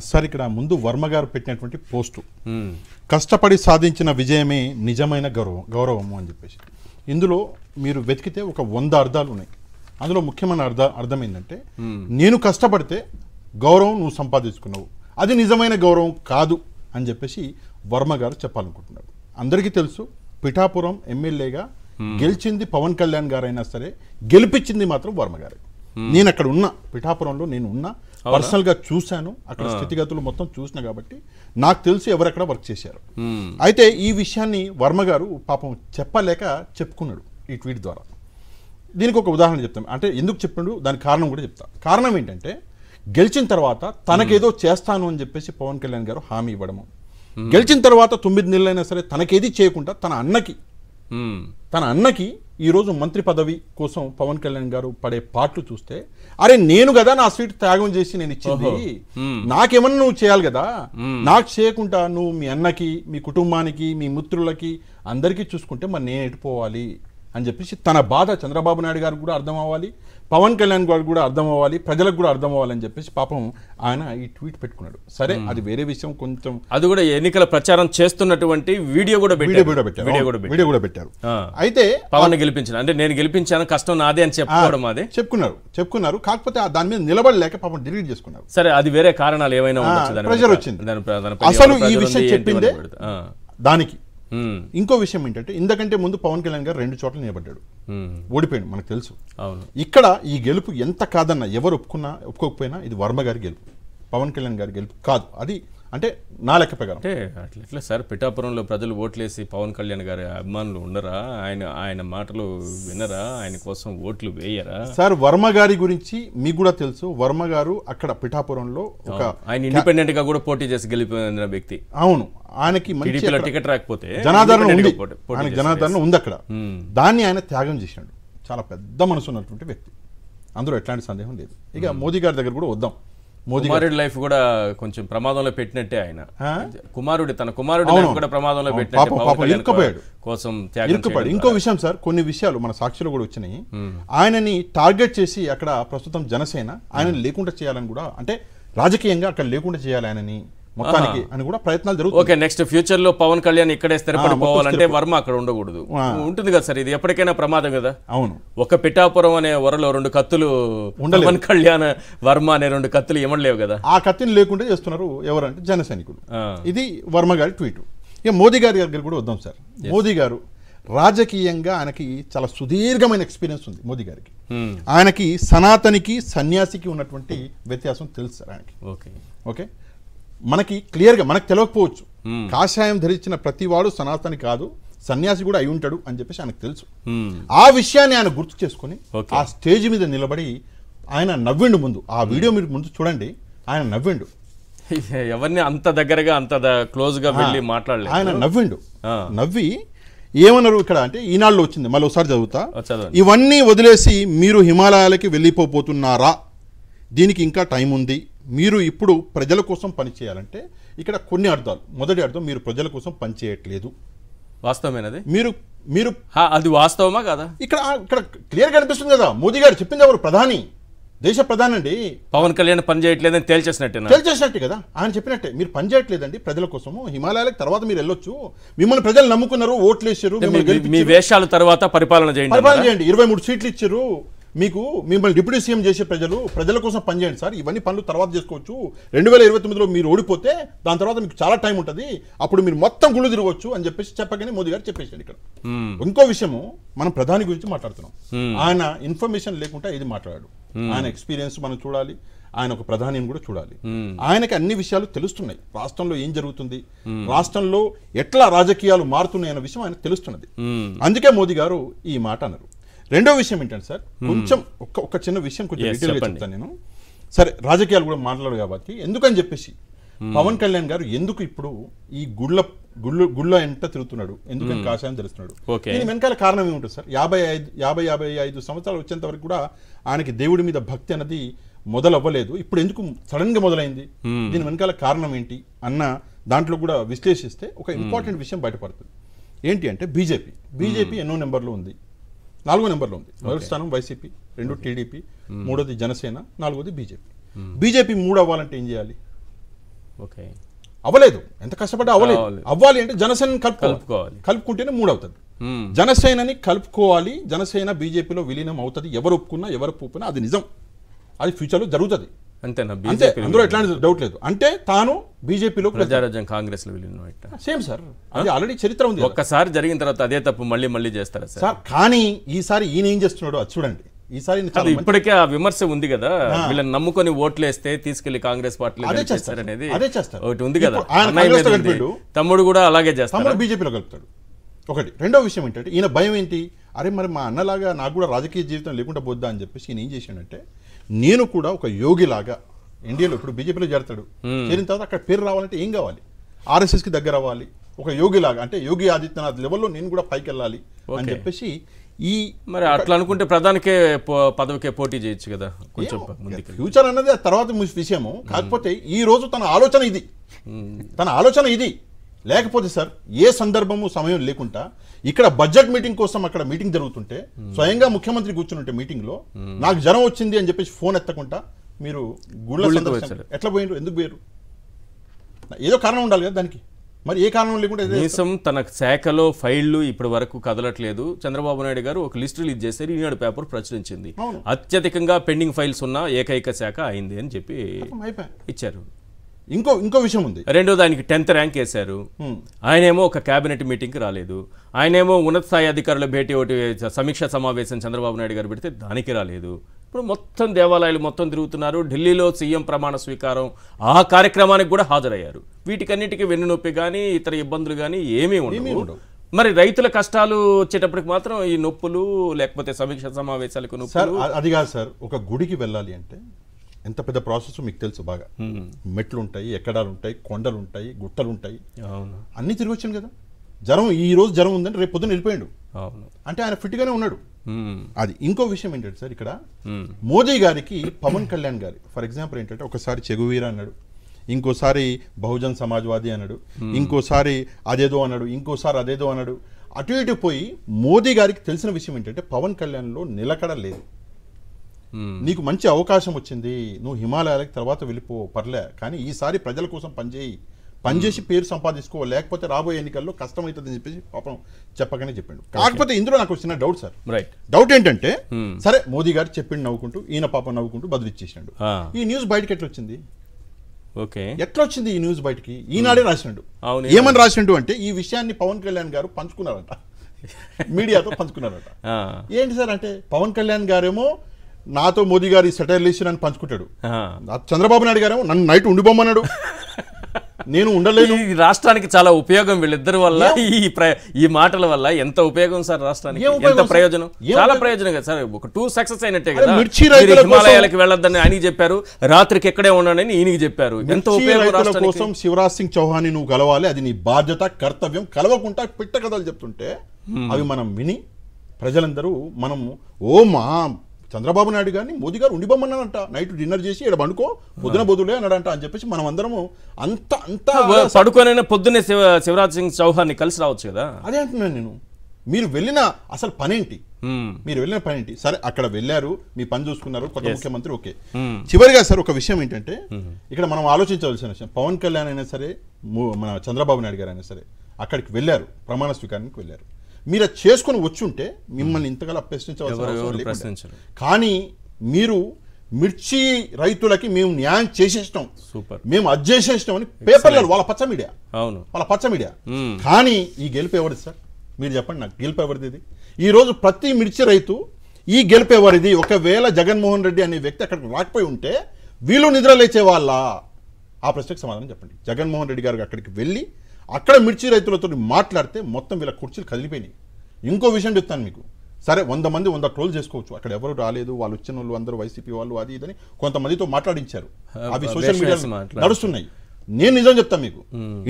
సార్ ఇక్కడ ముందు వర్మ గారు పెట్టినటువంటి పోస్టు, కష్టపడి సాధించిన విజయమే నిజమైన గౌరవము అని చెప్పేసి, ఇందులో మీరు వెతికితే ఒక 100 అర్థాలు ఉన్నాయి. అందులో ముఖ్యమైన అర్థం ఏంటంటే, నేను కష్టపడితే గౌరవం నువ్వు సంపాదించుకున్నావు, అది నిజమైన గౌరవం కాదు అని చెప్పేసి వర్మ గారు చెప్పాలనుకుంటున్నారు. అందరికీ తెలుసు, పిఠాపురం ఎమ్మెల్యేగా గెలిచింది పవన్ కళ్యాణ్ గారు అయినా సరే, గెలిపించింది మాత్రం వర్మ గారు. నేను అక్కడ ఉన్నా, పిఠాపురంలో నేను ఉన్నా, పర్సనల్ గా చూశాను, అక్కడ స్థితిగతులు మొత్తం చూసినా కాబట్టి నాకు తెలుసు ఎవరెక్కడ వర్క్ చేశారు. అయితే ఈ విషయాన్ని వర్మ గారు పాపం చెప్పలేక చెప్పుకున్నాడు ఈ ట్వీట్ ద్వారా. దీనికి ఒక ఉదాహరణ చెప్తాను. అంటే ఎందుకు చెప్పాడు దానికి కారణం కూడా చెప్తా. కారణం ఏంటంటే, గెలిచిన తర్వాత తనకేదో చేస్తాను అని చెప్పేసి పవన్ కళ్యాణ్ గారు హామీ ఇవ్వడము, గెలిచిన తర్వాత 9 నెలలైనా సరే తనకేది చేయకుండా తన అన్నకి ఈరోజు మంత్రి పదవి కోసం పవన్ కళ్యాణ్ గారు పడే పాటలు చూస్తే, అరే నేను కదా నా సీట్ త్యాగం చేసి నేను ఇచ్చింది, నాకేమన్నా నువ్వు చేయాలి కదా, నాకు చేయకుండా నువ్వు మీ అన్నకి, మీ కుటుంబానికి, మీ మిత్రులకి అందరికీ చూసుకుంటే మరి నేను ఎటుపోవాలి అని చెప్పేసి తన బాధ చంద్రబాబు నాయుడు గారికి కూడా అర్థం అవ్వాలి, పవన్ కళ్యాణ్ గారికి కూడా అర్థం అవ్వాలి, ప్రజలకు కూడా అర్థం అవ్వాలని చెప్పేసి పాపం ఆయన ఈ ట్వీట్ పెట్టుకున్నాడు. సరే అది వేరే విషయం, కొంచెం అది కూడా ఎన్నికల ప్రచారం చేస్తున్నటువంటి వీడియో కూడా పెట్టారు. అయితే పవన్ గెలిపించిన, అంటే నేను గెలిపించాను, కష్టం నాదే అని చెప్పుకున్నారు. కాకపోతే దాని మీద నిలబడలేక పాపం డిలీట్ చేసుకున్నారు. సరే అది వేరే కారణాలు ఏమైనా ప్రెజర్ వచ్చింది. అసలు ఈ విషయం చెప్పిందే దానికి. ఇంకో విషయం ఏంటంటే, ఇంతకంటే ముందు పవన్ కళ్యాణ్ గారు 2 చోట్ల నిలబడ్డాడు, ఓడిపోయాడు, మనకు తెలుసు. ఇక్కడ ఈ గెలుపు ఎంత కాదన్నా, ఎవరు ఒప్పుకోకపోయినా ఇది వర్మ గారి గెలుపు, పవన్ కళ్యాణ్ గారి గెలుపు కాదు. అది అంటే నా లెక్క ప్రకారం. అంటే అట్లా సార్, పిఠాపురంలో ప్రజలు ఓట్లేసి పవన్ కళ్యాణ్ గారి అభిమానులు ఉండరా? ఆయన మాటలు వినరా? ఆయన కోసం ఓట్లు వేయరా? సార్ వర్మ గారి గురించి మీకు కూడా తెలుసు. వర్మ గారు అక్కడ పిఠాపురంలో ఒక ఆయన ఇండిపెండెంట్ గా కూడా పోటీ చేసి గెలిపిన వ్యక్తి. అవును, ఆయనకి టికెట్ రాకపోతే జనాదరణ ఉంది, ఆయనకి జనాదరణ ఉంది అక్కడ. దాన్ని ఆయన త్యాగం చేసినాడు. చాలా పెద్ద మనసు ఉన్నటువంటి వ్యక్తి, అందులో ఎట్లాంటి సందేహం లేదు. ఇక మోదీ గారి దగ్గర కూడా వద్దాం. కుమారుడి లైఫ్ కూడా కొంచెం ప్రమాదంలో పెట్టినట్టే, ఆయన తన కుమారుడి లైఫ్ కూడా ప్రమాదంలో పెట్టినట్టు కోసం త్యాగం. ఇంకో విషయం సార్, కొన్ని విషయాలు మన సాక్షిలో కూడా వచ్చినాయి. ఆయనని టార్గెట్ చేసి అక్కడ ప్రస్తుతం జనసేన ఆయనని లేకుండా చేయాలని కూడా, అంటే రాజకీయంగా అక్కడ లేకుండా చేయాలి ఆయనని, మొత్తానికి అని కూడా ప్రయత్నాలు జరుగుతాయి. ఓకే, నెక్స్ట్ ఫ్యూచర్ లో పవన్ కళ్యాణ్ ఇక్కడే స్థిరపడిపోవాలంటే వర్మ అక్కడ ఉండకూడదు. ఉంటుంది కదా సార్, ఇది ఎప్పటికైనా ప్రమాదం కదా. అవును, ఒక పిఠాపురం అనే వరలో 2 కత్తులు పవన్ కళ్యాణ్ వర్మ అనే 2 కత్తులు ఇవ్వలేవు కదా. ఆ కత్తిని లేకుండా చేస్తున్నారు ఎవరంటే జన సైనికులు. ఇది వర్మ గారి ట్వీట్. ఇక మోదీ గారి దగ్గర కూడా వద్దాం సార్. మోదీ గారు రాజకీయంగా ఆయనకి చాలా సుదీర్ఘమైన ఎక్స్పీరియన్స్ ఉంది. మోదీ గారికి ఆయనకి సనాతనికి సన్యాసికి ఉన్నటువంటి వ్యత్యాసం తెలుసు సార్ ఆయనకి. ఓకే, మనకి క్లియర్గా మనకు తెలియకపోవచ్చు. కాషాయం ధరించిన ప్రతివాడు సనాతని కాదు, సన్యాసి కూడా అయి ఉంటాడు అని చెప్పేసి ఆయనకు తెలుసు. ఆ విషయాన్ని ఆయన గుర్తు చేసుకొని ఆ స్టేజ్ మీద నిలబడి ఆయన నవ్విండు. ముందు ఆ వీడియో మీరు ముందు చూడండి, ఆయన నవ్విండు. ఎవరిని అంత దగ్గరగా అంత క్లోజ్ గా వెళ్ళి మాట్లాడలేదు. ఆయన నవ్విండు. నవ్వి ఏమన్నారు ఇక్కడ అంటే, ఈనాడులో వచ్చింది, మళ్ళీ ఒకసారి చదువుతా. ఇవన్నీ వదిలేసి మీరు హిమాలయాలకి వెళ్ళిపోతున్నారా? దీనికి ఇంకా టైం ఉంది. మీరు ఇప్పుడు ప్రజల కోసం పనిచేయాలంటే ఇక్కడ కొన్ని అర్థాలు. మొదటి అర్థం, మీరు ప్రజల కోసం పనిచేయట్లేదు. వాస్తవమేనది. మీరు అది వాస్తవమా కదా? ఇక్కడ క్లియర్గా అనిపిస్తుంది కదా. మోదీ గారు చెప్పింది ఎవరు? ప్రధాని, దేశ ప్రధాని అండి. పవన్ కళ్యాణ్ పని చేయట్లేదని తేల్చేసినట్టే కదా. ఆయన చెప్పినట్టే, మీరు పని చేయట్లేదండి ప్రజల కోసము, హిమాలయాలకు తర్వాత మీరు వెళ్ళొచ్చు, మిమ్మల్ని ప్రజలు నమ్ముకున్నారు, ఓట్లు వేసారు, మీ వేషాల తర్వాత పరిపాలన చేయండి, 23 సీట్లు ఇచ్చారు మీకు, మిమ్మల్ని డిప్యూటీ సీఎం చేసే ప్రజల కోసం పనిచేయండి సార్, ఇవన్నీ పనులు తర్వాత చేసుకోవచ్చు, 2029లో మీరు ఓడిపోతే దాని తర్వాత మీకు చాలా టైం ఉంటుంది, అప్పుడు మీరు మొత్తం గుళ్ళు తిరగవచ్చు అని చెప్పేసి చెప్పగానే మోదీ గారు చెప్పేసాడు. ఇక్కడ ఇంకో విషయము, మనం ప్రధాని గురించి మాట్లాడుతున్నాం. ఆయన ఇన్ఫర్మేషన్ లేకుండా ఇది మాట్లాడాడు. ఆయన ఎక్స్పీరియన్స్ మనం చూడాలి, ఆయన ఒక ప్రధానిని కూడా చూడాలి. ఆయనకి అన్ని విషయాలు తెలుస్తున్నాయి, రాష్ట్రంలో ఏం జరుగుతుంది, రాష్ట్రంలో ఎట్లా రాజకీయాలు మారుతున్నాయి అన్న విషయం ఆయనకు తెలుస్తున్నది. అందుకే మోదీ గారు ఈ మాట అన్నారు. రెండో విషయం ఏంటంటే సార్, కొంచెం ఒక చిన్న విషయం కొంచెం డీటెయిల్గా చెప్తాను నేను. సరే, రాజకీయాలు కూడా మాట్లాడు కాబట్టి ఎందుకని చెప్పేసి పవన్ కళ్యాణ్ గారు ఎందుకు ఇప్పుడు ఈ గుళ్ళ ఎంట తిరుగుతున్నాడు, ఎందుకని కాషాయం తెలుస్తున్నాడు, దీని వెనకాల కారణం ఏముంటుంది సార్? 55 సంవత్సరాలు వచ్చేంత వరకు కూడా ఆయనకి దేవుడి మీద భక్తి అన్నది మొదలవ్వలేదు. ఇప్పుడు ఎందుకు సడన్ గా మొదలైంది, దీని వెనకాల కారణం ఏంటి అన్న దాంట్లో కూడా విశ్లేషిస్తే ఒక ఇంపార్టెంట్ విషయం బయటపడుతుంది. ఏంటి అంటే, బీజేపీ ఎన్నో నెంబర్లో ఉంది? 4వ నెంబర్లో ఉంది. మొదటి స్థానం వైసీపీ, 2 టీడీపీ, 3వది జనసేన, 4వది బీజేపీ 3 అవ్వాలంటే ఏం చేయాలి? అవ్వలేదు, ఎంత కష్టపడ్డా అవ్వలేదు. అవ్వాలి అంటే జనసేనని కలుపుకుంటేనే 3 అవుతుంది. జనసేనని కలుపుకోవాలి, జనసేన బీజేపీలో విలీనం అవుతుంది. ఎవరు ఒప్పుకున్నా ఎవరు ఒప్పుకున్నా అది నిజం, అది ఫ్యూచర్లో జరుగుతుంది. అంతే, అందులో ఎట్లాంటి డౌట్ లేదు. అంటే తాను బీజేపీలో ప్రజారాజ్యం కాంగ్రెస్ లో విలీనం సేమ్ సార్, అది ఆల్రెడీ చరిత్ర ఉంది. ఒక్కసారి జరిగిన తర్వాత అదే తప్పు మళ్ళీ చేస్తారా సార్? కానీ ఈసారి ఈయన ఏం చేస్తున్నాడో అది చూడండి. ఈసారి ఇప్పటికే ఆ విమర్శ ఉంది కదా, వీళ్ళని నమ్ముకొని ఓట్లు వేస్తే తీసుకెళ్లి కాంగ్రెస్ పార్టీలో చేస్తారనేది ఒకటి ఉంది కదా. తమ్ముడు కూడా అలాగే చేస్తాడు, బీజేపీలో కలుపుతాడు. ఒకటి. రెండో విషయం ఏంటంటే, ఈయన భయం ఏంటి, అరే మరి మా అన్నలాగా నాకు కూడా రాజకీయ జీవితం లేకుండా పోద్దా అని చెప్పేసి ఈయన ఏం చేశాడంటే, నేను కూడా ఒక యోగిలాగా ఇండియాలో ఇప్పుడు బీజేపీలో చేరతాడు, చేరిన తర్వాత అక్కడ పేరు రావాలంటే ఏం కావాలి, ఆర్ఎస్ఎస్కి దగ్గర అవ్వాలి, ఒక యోగిలాగా అంటే యోగి ఆదిత్యనాథ్ లెవెల్లో నేను కూడా పైకి వెళ్ళాలి అని చెప్పేసి మరి అట్లా అనుకుంటే ప్రధానికే పదవికే పోటీ చేయొచ్చు కదా. కొంచెం ఫ్యూచర్ అన్నది తర్వాత విషయము. కాకపోతే ఈ రోజు తన ఆలోచన ఇది లేకపోతే సార్, ఏ సందర్భము సమయం లేకుండా ఇక్కడ బడ్జెట్ మీటింగ్ కోసం అక్కడ మీటింగ్ జరుగుతుంటే స్వయంగా ముఖ్యమంత్రి కూర్చుంటే మీటింగ్ లో నాకు జ్వరం వచ్చింది అని చెప్పేసి ఫోన్ ఎత్తకుండా మీరు గుళ్ళ ఎట్లా పోయారు, ఎందుకు పోయారు? ఏదో కారణం ఉండాలి కదా దానికి. మరి ఏ కారణం లేకుండా కనీసం తన శాఖలో ఫైళ్లు ఇప్పటి వరకు కదలట్లేదు. చంద్రబాబు నాయుడు గారు ఒక లిస్ట్ రిలీజ్ చేశారు, ఈనాడు పేపర్ ప్రచురించింది. అత్యధికంగా పెండింగ్ ఫైల్స్ ఉన్న ఏకైక శాఖ అయింది అని చెప్పి ఇచ్చారు. ఇంకో విషయం ఉంది. రెండోది, ఆయనకి 10th ర్యాంక్ వేశారు. ఆయనేమో ఒక కేబినెట్ మీటింగ్కి రాలేదు. ఆయనేమో ఉన్నత స్థాయి అధికారుల భేటీ ఒకటి సమీక్షా సమావేశం చంద్రబాబు నాయుడు గారు పెడితే దానికి రాలేదు. ఇప్పుడు మొత్తం దేవాలయాలు మొత్తం తిరుగుతున్నారు. ఢిల్లీలో సీఎం ప్రమాణ స్వీకారం, ఆ కార్యక్రమానికి కూడా హాజరయ్యారు. వీటికన్నిటికీ వెన్నునొప్పి కానీ ఇతర ఇబ్బందులు కానీ ఏమీ ఉండవు. మరి రైతుల కష్టాలు వచ్చేటప్పటికి మాత్రం ఈ నొప్పులు, లేకపోతే సమీక్షా సమావేశాలకు నొప్పులు. అది కాదు సార్, ఒక గుడికి వెళ్ళాలి అంటే ఎంత పెద్ద ప్రాసెస్ మీకు తెలుసు బాగా. మెట్లు ఉంటాయి, ఎక్కడాలు ఉంటాయి, కొండలు ఉంటాయి, గుట్టలు ఉంటాయి, అన్ని తిరిగి వచ్చాను కదా. ఈ రోజు జ్వరం ఉందంటే రేపు పొద్దున వెళ్ళిపోయాడు అంటే ఆయన ఫిట్ గానే ఉన్నాడు. అది. ఇంకో విషయం ఏంటంటే సార్, ఇక్కడ మోదీ గారికి పవన్ కళ్యాణ్ గారి ఫర్ ఎగ్జాంపుల్ ఏంటంటే, ఒకసారి చెగువీర అన్నాడు, ఇంకోసారి బహుజన్ సమాజ్వాదీ అన్నాడు, ఇంకోసారి అదేదో అన్నాడు, ఇంకోసారి అదేదో అన్నాడు. అటు ఇటు పోయి మోదీ గారికి తెలిసిన విషయం ఏంటంటే, పవన్ కళ్యాణ్లో నిలకడ లేదు. నీకు మంచి అవకాశం వచ్చింది, నువ్వు హిమాలయాలకు తర్వాత వెళ్ళిపో పర్లే, కానీ ఈసారి ప్రజల కోసం పనిచేసి పేరు సంపాదించుకో, లేకపోతే రాబోయే ఎన్నికల్లో కష్టమవుతుందని చెప్పేసి పాపం చెప్పగానే చెప్పాడు. కాకపోతే ఇందులో నాకు వచ్చిన డౌట్ సార్, డౌట్ ఏంటంటే సరే మోదీ గారు చెప్పిండు నవ్వుకుంటూ, ఈయన పాపం నవ్వుకుంటూ బదులిచ్చేసాడు. ఈ న్యూస్ బయటకి ఎట్లా వచ్చింది? ఎట్లా వచ్చింది ఈ న్యూస్ బయటికి? ఈనాడే రాసినాడు. ఏమని రాసినాడు అంటే ఈ విషయాన్ని పవన్ కళ్యాణ్ గారు పంచుకున్నారట, మీడియాతో పంచుకున్నారట. ఏంటి సార్ అంటే పవన్ కళ్యాణ్ గారేమో నాతో మోదీ గారు ఈ సెటైర్లు ఇచ్చిన పంచుకుంటాడు, చంద్రబాబు నాయుడు గారేమో నన్ను నైట్ ఉండిపోమన్నాడు, నేను ఉండలేను. ఈ రాష్ట్రానికి చాలా ఉపయోగం వీళ్ళిద్దరి వల్ల, ఈ మాటల వల్ల ఎంత ఉపయోగం సార్ రాష్ట్రానికి, ఎంత ప్రయోజనం, చాలా ప్రయోజనం కదా సార్. ఒక 2 సక్సెస్ అయినట్టే కదా. హిమాలయాలకు వెళ్ళొద్దని ఆయనకి చెప్పారు, రాత్రికి ఎక్కడే ఉన్నానని ఈయనకి చెప్పారు. ఎంత ఉపయోగం రాష్ట్రానికి కోసం. శివరాజ్ సింగ్ చౌహాన్ నువ్వు కలవాలి, అది నీ బాధ్యత, కర్తవ్యం. కలవకుండా పిట్ట కథలు చెప్తుంటే అవి మనం విని ప్రజలందరూ మనము మా చంద్రబాబు నాయుడు గారిని మోదీ గారు ఉండిపోమన్నాడంట, నైట్ డిన్నర్ చేసి ఇక్కడ పండుకో, పొద్దున బొద్దులే అన్నాడంట అని చెప్పేసి మనం అందరము అంతా పడుకోనైనా పొద్దున్నే శివరాజ్ సింగ్ చౌహాన్ కలిసి రావచ్చు కదా. అదే అంటున్నాను నేను. మీరు వెళ్ళిన అసలు పనేంటి? సరే అక్కడ వెళ్ళారు, మీ పని చూసుకున్నారు, కొత్త ముఖ్యమంత్రి, ఓకే. చివరిగా సార్ ఒక విషయం ఏంటంటే ఇక్కడ మనం ఆలోచించవలసిన విషయం, పవన్ కళ్యాణ్ అయినా సరే మన చంద్రబాబు నాయుడు గారు అయినా సరే అక్కడికి వెళ్ళారు, ప్రమాణ స్వీకారానికి వెళ్ళారు. మీరు అది చేసుకుని వచ్చుంటే మిమ్మల్ని ఇంతగా ప్రశ్నించవలసిన, కానీ మీరు మిర్చి రైతులకి మేము న్యాయం చేసేస్తాం, మేము అది చేసేస్తాం అని పేపర్లలో వాళ్ళ పచ్చ మీడియా. కానీ ఈ గెలుపు ఎవరిది సార్? మీరు చెప్పండి నాకు, గెలుపు ఎవరిది? ఈ రోజు ప్రతి మిర్చి రైతు ఈ గెలుపు ఎవరిది? ఒకవేళ జగన్మోహన్ రెడ్డి అనే వ్యక్తి అక్కడికి రాకపోయి ఉంటే వీళ్ళు నిద్ర లేచే వాళ్ళ? ఆ ప్రశ్నకు సమాధానం చెప్పండి. జగన్మోహన్ రెడ్డి గారు అక్కడికి వెళ్ళి అక్కడ మిర్చి రైతులతో మాట్లాడితే మొత్తం వీళ్ళ కుర్చీలు కదిలిపోయినాయి. ఇంకో విషయం చెప్తాను మీకు, సరే 100 మంది 100 ట్రోల్ చేసుకోవచ్చు, అక్కడ ఎవరు రాలేదు, వాళ్ళు వచ్చిన వాళ్ళు అందరూ వైసీపీ వాళ్ళు అది ఇదని కొంతమందితో మాట్లాడించారు, అవి సోషల్ మీడియాలో నడుస్తున్నాయి. నేను నిజం చెప్తాను మీకు,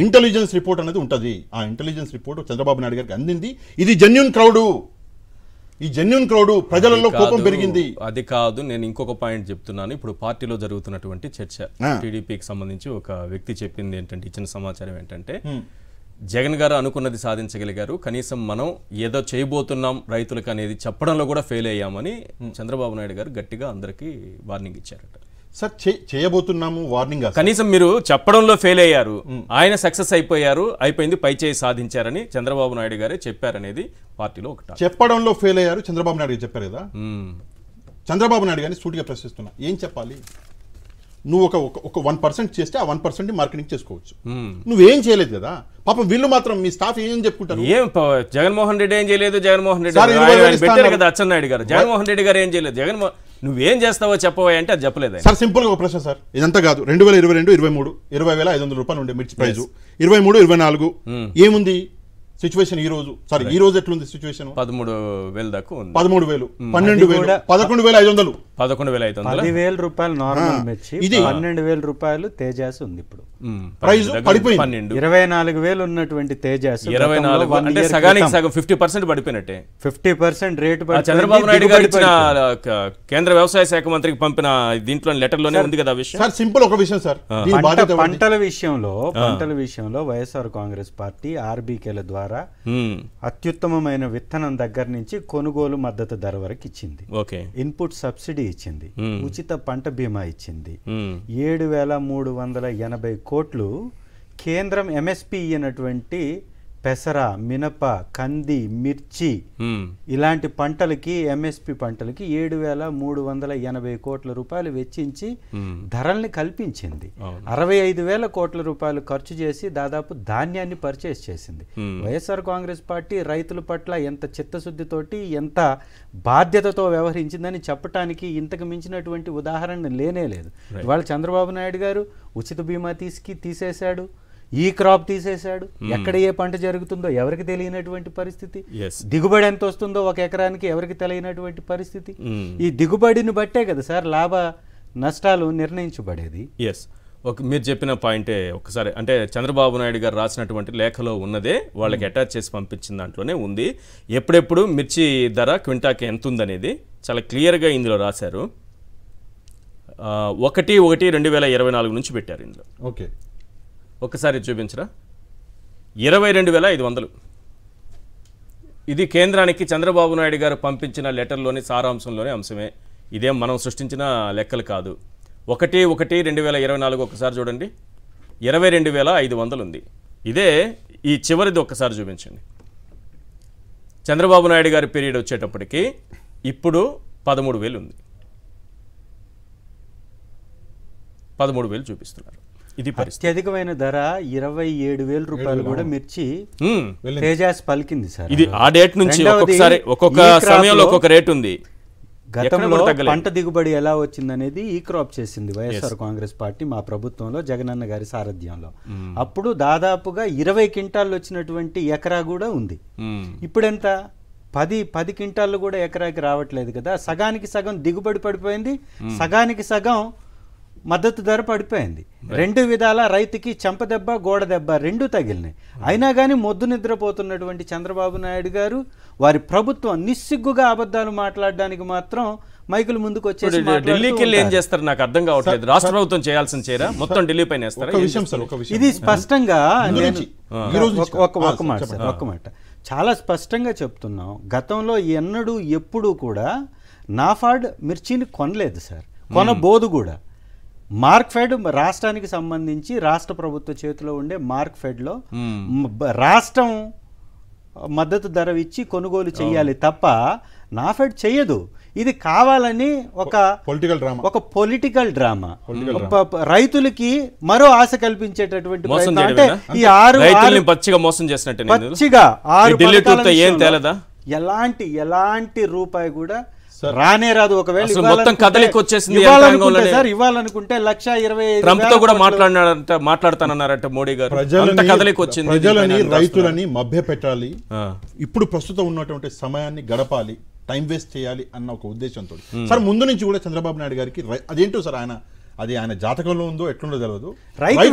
ఇంటెలిజెన్స్ రిపోర్ట్ అనేది ఉంటుంది. ఆ ఇంటెలిజెన్స్ రిపోర్ట్ చంద్రబాబు నాయుడు గారికి అందింది. ఇది జెన్యూన్ క్రౌడ్, ఈ జెన్యూన్ క్రౌడ్ ప్రజలలో కోపం పెరిగింది. అది కాదు, నేను ఇంకొక పాయింట్ చెప్తున్నాను. ఇప్పుడు పార్టీలో జరుగుతున్నటువంటి చర్చ, టీడీపీకి సంబంధించి ఒక వ్యక్తి చెప్పింది ఏంటంటే, ఇచ్చిన సమాచారం ఏంటంటే, జగన్ గారు అనుకున్నది సాధించగలిగారు, కనీసం మనం ఏదో చేయబోతున్నాం రైతులకు అనేది చెప్పడంలో కూడా ఫెయిల్ అయ్యామని చంద్రబాబు నాయుడు గారు గట్టిగా అందరికీ వార్నింగ్ ఇచ్చారట. సార్ చేయబోతున్నాము వార్నింగ్, కనీసం మీరు చెప్పడంలో ఫెయిల్ అయ్యారు, ఆయన సక్సెస్ అయిపోయింది, పై చేయి సాధించారని చంద్రబాబు నాయుడు గారే చెప్పారనేది పార్టీలో ఒకటి. చెప్పడంలో ఫెయిల్ అయ్యారు చంద్రబాబు నాయుడు గారు చెప్పారు కదా. చంద్రబాబు నాయుడు గారిని సూటిగా ప్రశ్నిస్తున్నా, ఏం చెప్పాలి? నువ్వు ఒక 1% చేస్తే ఆ 1% మార్కెటింగ్ చేసుకోవచ్చు, నువ్వేం చేయలేదు కదా. పాపం వీళ్ళు మాత్రం మీ స్టాఫ్ ఏం చెప్పుకుంటారు? ఏం జగన్మోహన్ రెడ్డి ఏం చేయలేదు, జగన్మోహన్ రెడ్డి పెట్టారు కదా అచ్చెన్నాయుడు గారు, జగన్మోహన్ రెడ్డి గారు ఏం చేయలేదు, నువ్వేం చేస్తావో చెప్పవా అంటే అది చెప్పలేదు. సార్ సింపుల్ గా ఒక ప్రశ్న సార్, ఇదంతా కాదు 2022, 23 20,500 రూపాయలు ఉండే మిర్చి ప్రైజ్, 23, 24 ఏముంది సిచ్యువేషన్? ఈ రోజు ఎట్లుంది సిచ్యువేషన్? 13,000 దాకా ఉంది. 13,000, 12,000, 11,500, 11,500, 10,000 రూపాయలు నార్మల్ మిర్చి, 12,000 రూపాయలు తేజాస్ ఉంది. ఇప్పుడు ప్రైస్ పడిపోయింది. 24,000 ఉన్నటువంటి తేజాస్ 24 అంటే సగానికి సగం 50% పడిపోయినట్టే. 50% రేటు చంద్రబాబు నాయుడు గారు ఇచ్చిన కేంద్ర వ్యవసాయ శాఖ మంత్రికి పంపిన దీంట్లో లెటర్ లోనే ఉంది కదా విషయం. సార్ సింపుల్ ఒక విషయం సార్, పంటల విషయంలో వైఎస్ఆర్ కాంగ్రెస్ పార్టీ ఆర్బీకేల ద్వారా అత్యుత్తమమైన విత్తనం దగ్గర నుంచి కొనుగోలు మద్దతు ధర వరకు ఇచ్చింది, ఇన్పుట్ సబ్సిడీ ఇచ్చింది, ఉచిత పంట బీమా ఇచ్చింది, 7,380 కోట్లు కేంద్రం ఎంఎస్పి అయినటువంటి పెసర, మినప, కంది, మిర్చి ఇలాంటి పంటలకి ఎంఎస్పి పంటలకి 7,380 కోట్ల రూపాయలు వెచ్చించి ధరల్ని కల్పించింది. 65,000 కోట్ల రూపాయలు ఖర్చు చేసి దాదాపు ధాన్యాన్ని పర్చేస్ చేసింది. వైఎస్ఆర్ కాంగ్రెస్ పార్టీ రైతుల పట్ల ఎంత చిత్తశుద్ధితోటి, ఎంత బాధ్యతతో వ్యవహరించిందని చెప్పడానికి ఇంతకు మించినటువంటి ఉదాహరణ లేనే లేదు. ఇవాళ చంద్రబాబు నాయుడు గారు ఉచిత బీమా తీసేశాడు, ఈ క్రాప్ తీసేశాడు, ఎక్కడ ఏ పంట జరుగుతుందో ఎవరికి తెలియనటువంటి పరిస్థితి, దిగుబడి ఎంత వస్తుందో ఒక ఎకరానికి ఎవరికి తెలియనటువంటి పరిస్థితి. ఈ దిగుబడిని బట్టే కదా సార్ లాభ నష్టాలు నిర్ణయించబడేది. మీరు చెప్పిన పాయింటే ఒకసారి అంటే చంద్రబాబు నాయుడు గారు రాసినటువంటి లేఖలో ఉన్నదే వాళ్ళకి అటాచ్ చేసి పంపించిన దాంట్లోనే ఉంది. ఎప్పుడెప్పుడు మిర్చి ధర క్వింటాకి ఎంత ఉందనేది చాలా క్లియర్గా ఇందులో రాశారు. 1/1/2024 నుంచి పెట్టారు ఇందులో. ఓకే, ఒకసారి చూపించరా. 22,500 ఇది కేంద్రానికి చంద్రబాబు నాయుడు గారు పంపించిన లెటర్లోని సారాంశంలోని అంశమే. ఇదేం మనం సృష్టించిన లెక్కలు కాదు. 1/1/2024 ఒకసారి చూడండి, 22,500 ఉంది. ఇదే ఈ చివరిది ఒక్కసారి చూపించండి. చంద్రబాబు నాయుడు గారి పీరియడ్ వచ్చేటప్పటికి ఇప్పుడు 13,000 ఉంది. 13,000 చూపిస్తున్నారు. ఇది పరిస్థితి. అత్యధికమైన ధర 27,000 రూపాయలు కూడా మిర్చి తేజాస్ పలికింది సార్. ఇది ఆ డేట్ నుంచి ఒక్కొక్క సమయంలో ఒక్కొక్క రేట్ ఉంది. గతంలో పంట దిగుబడి ఎలా వచ్చిందనేది ఈ క్రాప్ చేసింది వైఎస్ఆర్ కాంగ్రెస్ పార్టీ మా ప్రభుత్వంలో జగనన్న గారి సారథ్యంలో. అప్పుడు దాదాపుగా 20 క్వింటాళ్ళు వచ్చినటువంటి ఎకరా కూడా ఉంది. ఇప్పుడెంత 10 క్వింటాళ్ళు కూడా ఎకరాకి రావట్లేదు కదా. సగానికి సగం దిగుబడి పడిపోయింది, సగానికి సగం మద్దతు ధర పడిపోయింది. రెండు విధాల రైతుకి చెంపదెబ్బ గోడ దెబ్బ రెండు తగిలినాయి. అయినా కానీ మొద్దు నిద్రపోతున్నటువంటి చంద్రబాబు నాయుడు గారు వారి ప్రభుత్వం నిస్సిగ్గుగా అబద్ధాలు మాట్లాడడానికి మాత్రం మైకుల ముందుకు వచ్చేసి ఢిల్లీకి వెళ్ళి ఏం చేస్తారు నాకు అర్థం కావట్లేదు. రాష్ట్ర ప్రభుత్వం చేయాల్సిన చేయరా మొత్తం ఢిల్లీ పైన ఇది స్పష్టంగా ఒక్క మాట చాలా స్పష్టంగా చెప్తున్నాం. గతంలో ఎన్నడూ ఎప్పుడూ కూడా నాఫాడ్ మిర్చిని కొనలేదు సార్, కొనబోదు కూడా. మార్క్ఫెడ్ రాష్ట్రానికి సంబంధించి రాష్ట్ర ప్రభుత్వ చేతిలో ఉండే మార్క్ఫెడ్లో రాష్ట్రం మద్దతు ధర ఇచ్చి కొనుగోలు చేయాలి తప్ప నాఫెడ్ చేయదు. ఇది కావాలని ఒక పొలిటికల్ డ్రామా, రైతులకి మరో ఆశ కల్పించేటటువంటి ఎలాంటి రూపాయి కూడా రానే రాదు. ఒకవేళ ఇవ్వాలనుకుంటే 1,20,000 కూడా మాట్లాడతానన్నారట మోడీ గారు. ప్రజలని రైతులని మభ్య పెట్టాలి, ఇప్పుడు ప్రస్తుతం ఉన్నటువంటి సమయాన్ని గడపాలి, టైం వేస్ట్ చేయాలి అన్న ఒక ఉద్దేశంతో సార్ ముందు నుంచి కూడా చంద్రబాబు నాయుడు గారికి అదేంటో సార్ ఆయన జాతకంలో ఉందో ఎట్లుందో తెలియదు. రైతు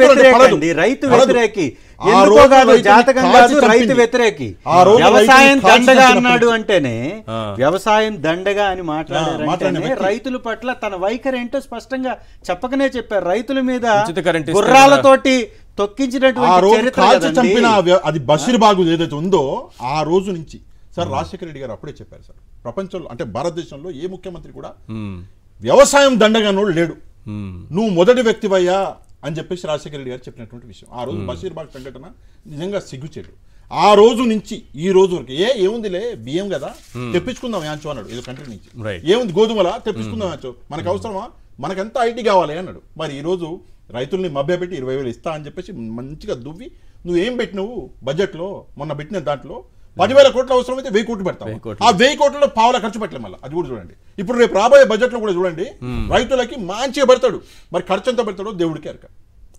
వ్యతిరేకి వ్యవసాయం దండగా అన్నాడు అంటేనే వ్యవసాయం దండగా అని మాట్లాడారంటే రైతుల పట్ల తన వైఖరి ఏంటో స్పష్టంగా చెప్పకనే చెప్పారు. రైతుల మీద గుర్రాలతోటి తొక్కించినటువంటి అది బషీర్బాగు ఏదైతే ఉందో ఆ రోజు నుంచి సార్ రాజశేఖర రెడ్డి గారు అప్పుడే చెప్పారు సార్, ప్రపంచంలో అంటే భారతదేశంలో ఏ ముఖ్యమంత్రి కూడా వ్యవసాయం దండగా నోడు లేడు, నువ్వు మొదటి వ్యక్తివయ్యా అని చెప్పేసి రాజశేఖర రెడ్డి గారు చెప్పినటువంటి విషయం. ఆ రోజు బషీర్బాగ్ సంఘటన నిజంగా సిగ్గుచేడు. ఆ రోజు నుంచి ఈ రోజు వరకు ఏముందిలే బియ్యం కదా తెప్పించుకుందాం యాంచో అన్నాడు, ఏదో కంట్రీ నుంచి. ఏముంది గోధుమలా తెప్పించుకుందాం యాంచో, మనకు అవసరమా, మనకంతా ఐటీ కావాలి అన్నాడు. మరి ఈ రోజు రైతుల్ని మభ్యపెట్టి 20,000 ఇస్తా అని చెప్పేసి మంచిగా దువ్వి నువ్వేం పెట్టినవు బడ్జెట్లో, మొన్న పెట్టిన దాంట్లో 10,000 కోట్లు అవసరం అయితే 1,000 కోట్లు పెడతాం. ఆ 1,000 కోట్లలో పావుల ఖర్చు పెట్టలే మళ్ళీ, అది కూడా చూడండి. ఇప్పుడు రేపు రాబోయే బడ్జెట్ లో కూడా చూడండి రైతులకి మంచిగా పెడతాడు, మరి ఖర్చు ఎంత పెడతాడో దేవుడికి ఎరక.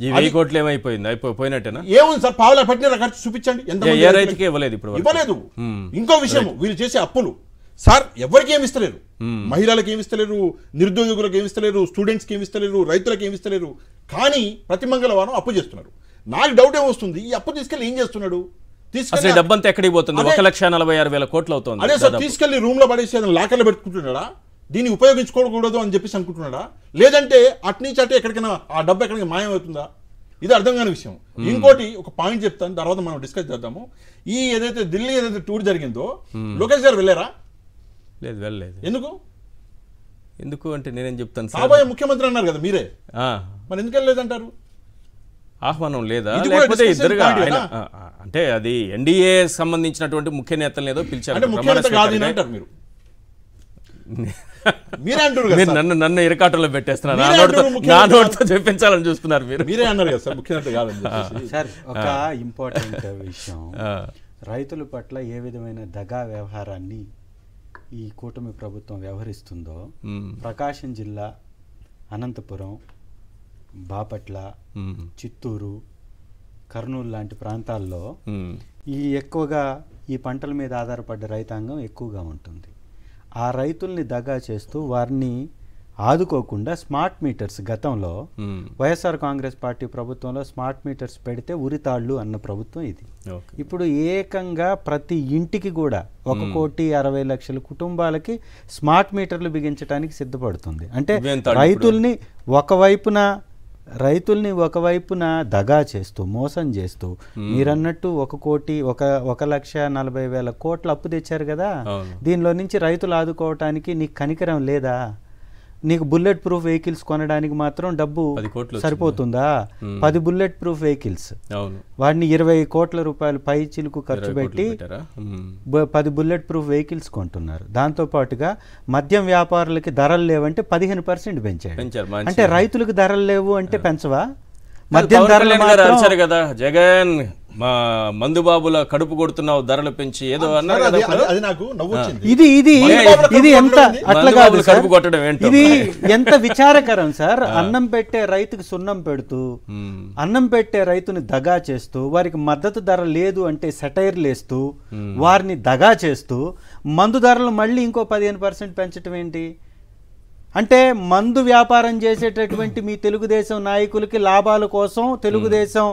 ఈ 1,000 కోట్లు ఏమైపోయింది, పోయినట్టేనా? ఏముంది సార్, పావుల పెట్టిన ఖర్చు చూపించండి, ఇవ్వలేదు. ఇంకో విషయం, వీళ్ళు చేసే అప్పులు సార్ ఎవరికి ఏమి ఇస్తలేరు, మహిళలకు ఏమి ఇస్తలేరు, నిరుద్యోగులకు ఏమి ఇస్తలేరు, స్టూడెంట్స్కి ఏమి ఇస్తలేరు, రైతులకు ఏమి ఇస్తలేరు, కానీ ప్రతి మంగళవారం అప్పు చేస్తున్నారు. నాకు డౌట్ ఏమొస్తుంది, ఈ అప్పు తీసుకెళ్ళి ఏం చేస్తున్నాడు, డబ్బంతా ఎక్కడికి పోతుంది? 1,46,000 కోట్లు అవుతుంది. అదే సార్, తీసుకెళ్లి రూమ్ లో పడేసి లాకర్లో పెట్టుకుంటున్నాడా, దీన్ని ఉపయోగించుకోకూడదు అని చెప్పేసి అనుకుంటున్నాడా, లేదంటే అట్నుంచి అటే ఎక్కడికైనా ఆ డబ్బు ఎక్కడికి మాయం అవుతుందా, ఇది అర్థం కాని విషయం. ఇంకోటి ఒక పాయింట్ చెప్తాను, తర్వాత మనం డిస్కస్ చేద్దాము. ఈ ఏదైతే ఢిల్లీ ఏదైతే టూర్ జరిగిందో లోకేష్ గారు వెళ్ళారా? లేదు, వెళ్ళలేదు. ఎందుకు అంటే నేనేం చెప్తాను, కాబోయే ముఖ్యమంత్రి అన్నారు కదా మీరే, మరి ఎందుకు వెళ్ళలేదంటారు? ఆహ్వానం లేదా, లేకపోతే ఇద్దరుగా అంటే అది ఎన్డీఏ సంబంధించినటువంటి ముఖ్య నేతలు ఏదో పిలిచారు. నన్ను ఇరకాటంలో పెట్టేస్తున్నారు, నా నోటితో చెప్పించాలని చూస్తున్నారు మీరు. మీరే అన్నారు కదా సార్ ముఖ్యమంత్రి కాదని. సార్ ఒక ఇంపార్టెంట్ విషయం, రైతుల పట్ల ఏ విధమైన దగా వ్యవహారాన్ని ఈ కూటమి ప్రభుత్వం వ్యవహరిస్తుందో ప్రకాశం జిల్లా, అనంతపురం, బాపట్ల, చిత్తూరు, కర్నూలు లాంటి ప్రాంతాల్లో ఎక్కువగా ఈ పంటల మీద ఆధారపడ్డ రైతాంగం ఎక్కువగా ఉంటుంది. ఆ రైతుల్ని దగా చేస్తూ వారిని ఆదుకోకుండా స్మార్ట్ మీటర్స్, గతంలో వైఎస్ఆర్ కాంగ్రెస్ పార్టీ ప్రభుత్వంలో స్మార్ట్ మీటర్స్ పెడితే ఉరితాళ్ళు అన్న ప్రభుత్వం ఇది. ఇప్పుడు ఏకంగా ప్రతి ఇంటికి కూడా 1,60,00,000 కుటుంబాలకి స్మార్ట్ మీటర్లు బిగించడానికి సిద్ధపడుతుంది. అంటే రైతుల్ని ఒకవైపున దగా చేస్తూ మోసం చేస్తూ మీరన్నట్టు 1,40,40,000 కోట్ల అప్పు తెచ్చారు కదా, దీనిలో నుంచి రైతులు ఆదుకోవటానికి నీకు కనికరం లేదా? నీకు బుల్లెట్ ప్రూఫ్ వెహికల్స్ కొనడానికి మాత్రం డబ్బు 10 కోట్లు సరిపోతుందా? 10 బుల్లెట్ ప్రూఫ్ వెహికల్స్ వాడిని 20 కోట్ల రూపాయలు పై చిలుకు ఖర్చు పెట్టి 10 బుల్లెట్ ప్రూఫ్ వెహికల్స్ కొంటున్నారు. దాంతో పాటుగా మద్యం వ్యాపారులకి ధరలు లేవంటే 15% పెంచాడు. అంటే రైతులకు ధరలు లేవు అంటే పెంచవా? మద్యం ధరలు కదా జగన్ మా మందుబాబుల కడుపు కొడుతున్నావు ధరలు పెంచి ఏదో అన్నారు. ఇది ఎంత అట్లా కాదు కడుపు కొట్టడం ఏంటి? ఇది ఎంత విచారకరం సార్. అన్నం పెట్టే రైతుకి సున్నం పెడుతూ, అన్నం పెట్టే రైతుని దగా చేస్తూ, వారికి మద్దతు ధర లేదు అంటే సెటైర్లు వేస్తూ, వారిని దగా చేస్తూ, మందు ధరలు మళ్ళీ ఇంకో 15% పెంచడం ఏంటి? అంటే మందు వ్యాపారం చేసేటటువంటి మీ తెలుగుదేశం నాయకులకి లాభాల కోసం తెలుగుదేశం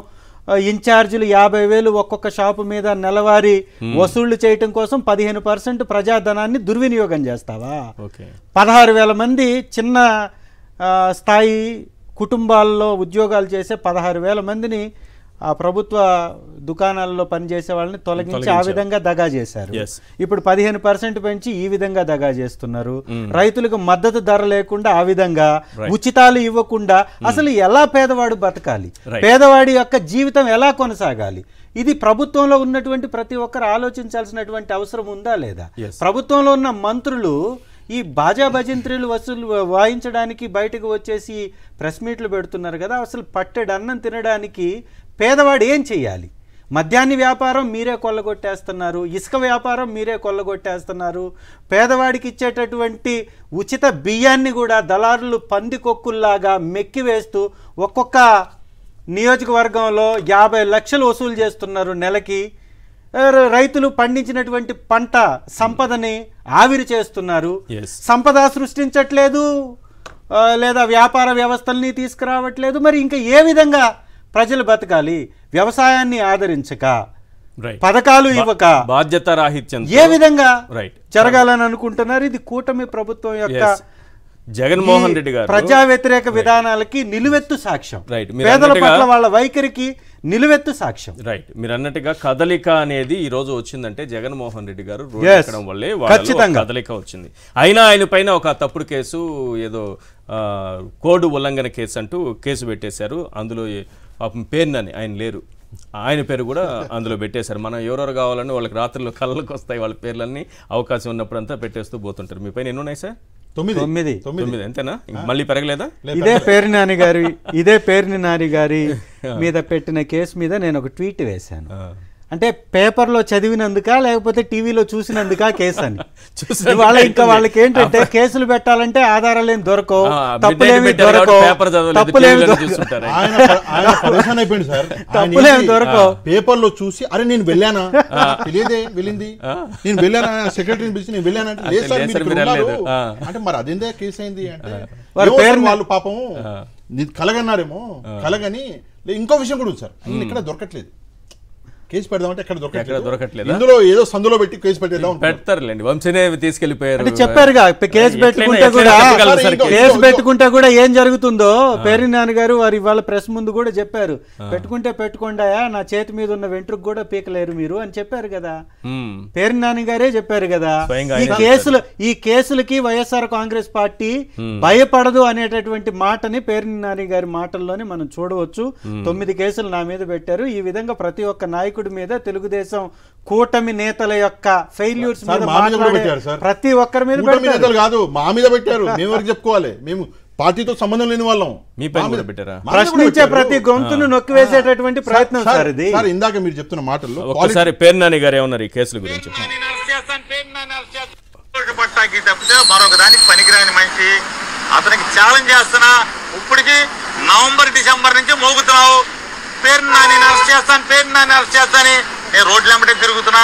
ఇన్ఛార్జీలు 50,000 ఒక్కొక్క షాపు మీద నెలవారీ వసూళ్లు చేయటం కోసం 15% ప్రజాధనాన్ని దుర్వినియోగం చేస్తావా? 16,000 మంది చిన్న స్థాయి కుటుంబాల్లో ఉద్యోగాలు చేసే 16,000 మందిని ఆ ప్రభుత్వ దుకాణాల్లో పనిచేసే వాళ్ళని తొలగించి ఆ విధంగా దగా చేశారు. ఇప్పుడు 15% పెంచి ఈ విధంగా దగా చేస్తున్నారు. రైతులకు మద్దతు ధర లేకుండా ఆ విధంగా ఉచితాలు ఇవ్వకుండా అసలు ఎలా పేదవాడు బతకాలి, పేదవాడి యొక్క జీవితం ఎలా కొనసాగాలి? ఇది ప్రభుత్వంలో ఉన్నటువంటి ప్రతి ఒక్కరు ఆలోచించాల్సినటువంటి అవసరం ఉందా లేదా? ప్రభుత్వంలో ఉన్న మంత్రులు ఈ బాజా భజంత్రీలు వసూలు వాయించడానికి బయటకు వచ్చేసి ప్రెస్ మీట్లు పెడుతున్నారు కదా. అసలు పట్టెడు అన్నం తినడానికి పేదవాడు ఏం చెయ్యాలి? మద్యాన్ని వ్యాపారం మీరే కొల్లగొట్టేస్తున్నారు, ఇసుక వ్యాపారం మీరే కొల్లగొట్టేస్తున్నారు, పేదవాడికి ఇచ్చేటటువంటి ఉచిత బియ్యాన్ని కూడా దళారులు పందికొక్కుల్లాగా మెక్కివేస్తూ ఒక్కొక్క నియోజకవర్గంలో 50 లక్షలు వసూలు చేస్తున్నారు నెలకి. రైతులు పండించినటువంటి పంట సంపదని ఆవిరి చేస్తున్నారు. సంపద సృష్టించట్లేదు, లేదా వ్యాపార వ్యవస్థల్ని తీసుకురావట్లేదు. మరి ఇంకా ఏ విధంగా ప్రజలు బతకాలి? వ్యవసాయాన్ని ఆదరించక, పథకాలు ఇవ్వక, బాధ్యత రాహిత్యం ఏ విధంగా జరగాలని అనుకుంటున్నారు? ఇది కూటమి ప్రభుత్వం యొక్క జగన్మోహన్ రెడ్డి గారు ప్రజా వ్యతిరేక విధానాలకి నిలువెత్తు సాక్ష్యం, పేదల పట్ల వాళ్ళ వైఖరికి నిలువెత్తు సాక్ష్యం. రైట్, మీరు అన్నట్టుగా కదలిక అనేది ఈ రోజు వచ్చిందంటే జగన్మోహన్ రెడ్డి గారు రోడ్డు ఎక్కడం వల్లే కదలిక వచ్చింది. అయినా ఆయన పైన ఒక తప్పుడు కేసు, ఏదో కోడ్ ఉల్లంఘన కేసు అంటూ కేసు పెట్టేశారు. అందులో పేరునని ఆయన లేరు, ఆయన పేరు కూడా అందులో పెట్టేశారు. మనం ఎవరెవరు కావాలని వాళ్ళకి రాత్రులు కళ్ళకు వస్తాయి వాళ్ళ పేర్లన్నీ, అవకాశం ఉన్నప్పుడు అంతా పెట్టేస్తూ పోతుంటారు. మీ పైన ఎన్ని ఉన్నాయి సార్? 9 అంతేనా? మళ్ళీ పెరగలేదా? ఇదే పేర్ని నాని గారి మీద పెట్టిన కేసు మీద నేను ఒక ట్వీట్ వేశాను. అంటే పేపర్లో చదివినందుక లేకపోతే టీవీలో చూసినందుక కేసు అని. ఇంకా వాళ్ళకి ఏంటంటే కేసులు పెట్టాలంటే ఆధారాలు ఏం దొరకవు, తప్పులేమి దొరకవు, పేపర్లో చూసి అరే నేను వెళ్ళానా, తెలియదే వెళ్ళింది, నేను వెళ్ళానా, సెక్రటరీని పిలిచి నేను వెళ్ళానంటే అంటే మరి అదేందే కేసు అయింది అంటే వాళ్ళు పాపం కలగన్నారేమో, కలగని ఇంకో విషయం కూడా ఉంది సార్, ఇక్కడ దొరకట్లేదు. కేసు పెడదామంటే ఎక్కడ దొరకట్లేదు. ఇందులో ఏదో సందులో పెట్టి కేసు పెడతారులేండి, వంశనే తీసుకెళ్లిపోయారు. చెప్పారుగా కేసు పెట్టుకుంటే కూడా ఏం జరుగుతుందో పేర్ని నాన్నగారు వారు ఇవాళ ప్రెస్ ముందు కూడా చెప్పారు. పెట్టుకుంటే పెట్టుకోండాయా, నా చేతి మీద ఉన్న వెంట్రుకు కూడా పీకలేరు మీరు అని చెప్పారు కదా. పేర్ని నాన్నగారే చెప్పారు కదా. ఈ కేసులకి వైఎస్ఆర్ కాంగ్రెస్ పార్టీ భయపడదు అనేటటువంటి మాటని పేర్ని నాని గారి మాటల్లోనే మనం చూడవచ్చు. 9 కేసులు నా మీద పెట్టారు. ఈ విధంగా ప్రతి ఒక్క నాయకుడు మీద తెలుగుదేశం కూటమి నేతల యొక్క ఫెయిల్యూర్స్ ప్రతి ఒక్కరి మీద కాదు, మా మీద పెట్టారు. మేము చెప్పుకోవాలి, మేము పార్టీతో సంబంధం లేని వాళ్ళం. మీ పైన కూడా పెట్టారా? ప్రశ్నించే ప్రతి గొంతును నొక్కివేసేటటువంటి ప్రయత్నం సార్ ఇది. ఇందాక మీరు చెప్తున్న మాటల్లో ఒకసారి పేర్ని నాని గారు ఏమన్నారు ఈ కేసుల గురించి? తప్పితే మరొక దానికి పనికిరాని మనిషి, అతనికి ఛాలెంజ్ చేస్తున్నా. ఇప్పటికి నవంబర్ డిసెంబర్ నుంచి మోగుతున్నావు, పేర్ని నాని అరెస్ట్ చేస్తాను, పేర్ని నాని అరెస్ట్ చేస్తాను, నేను రోడ్లు వెంబడే తిరుగుతున్నా.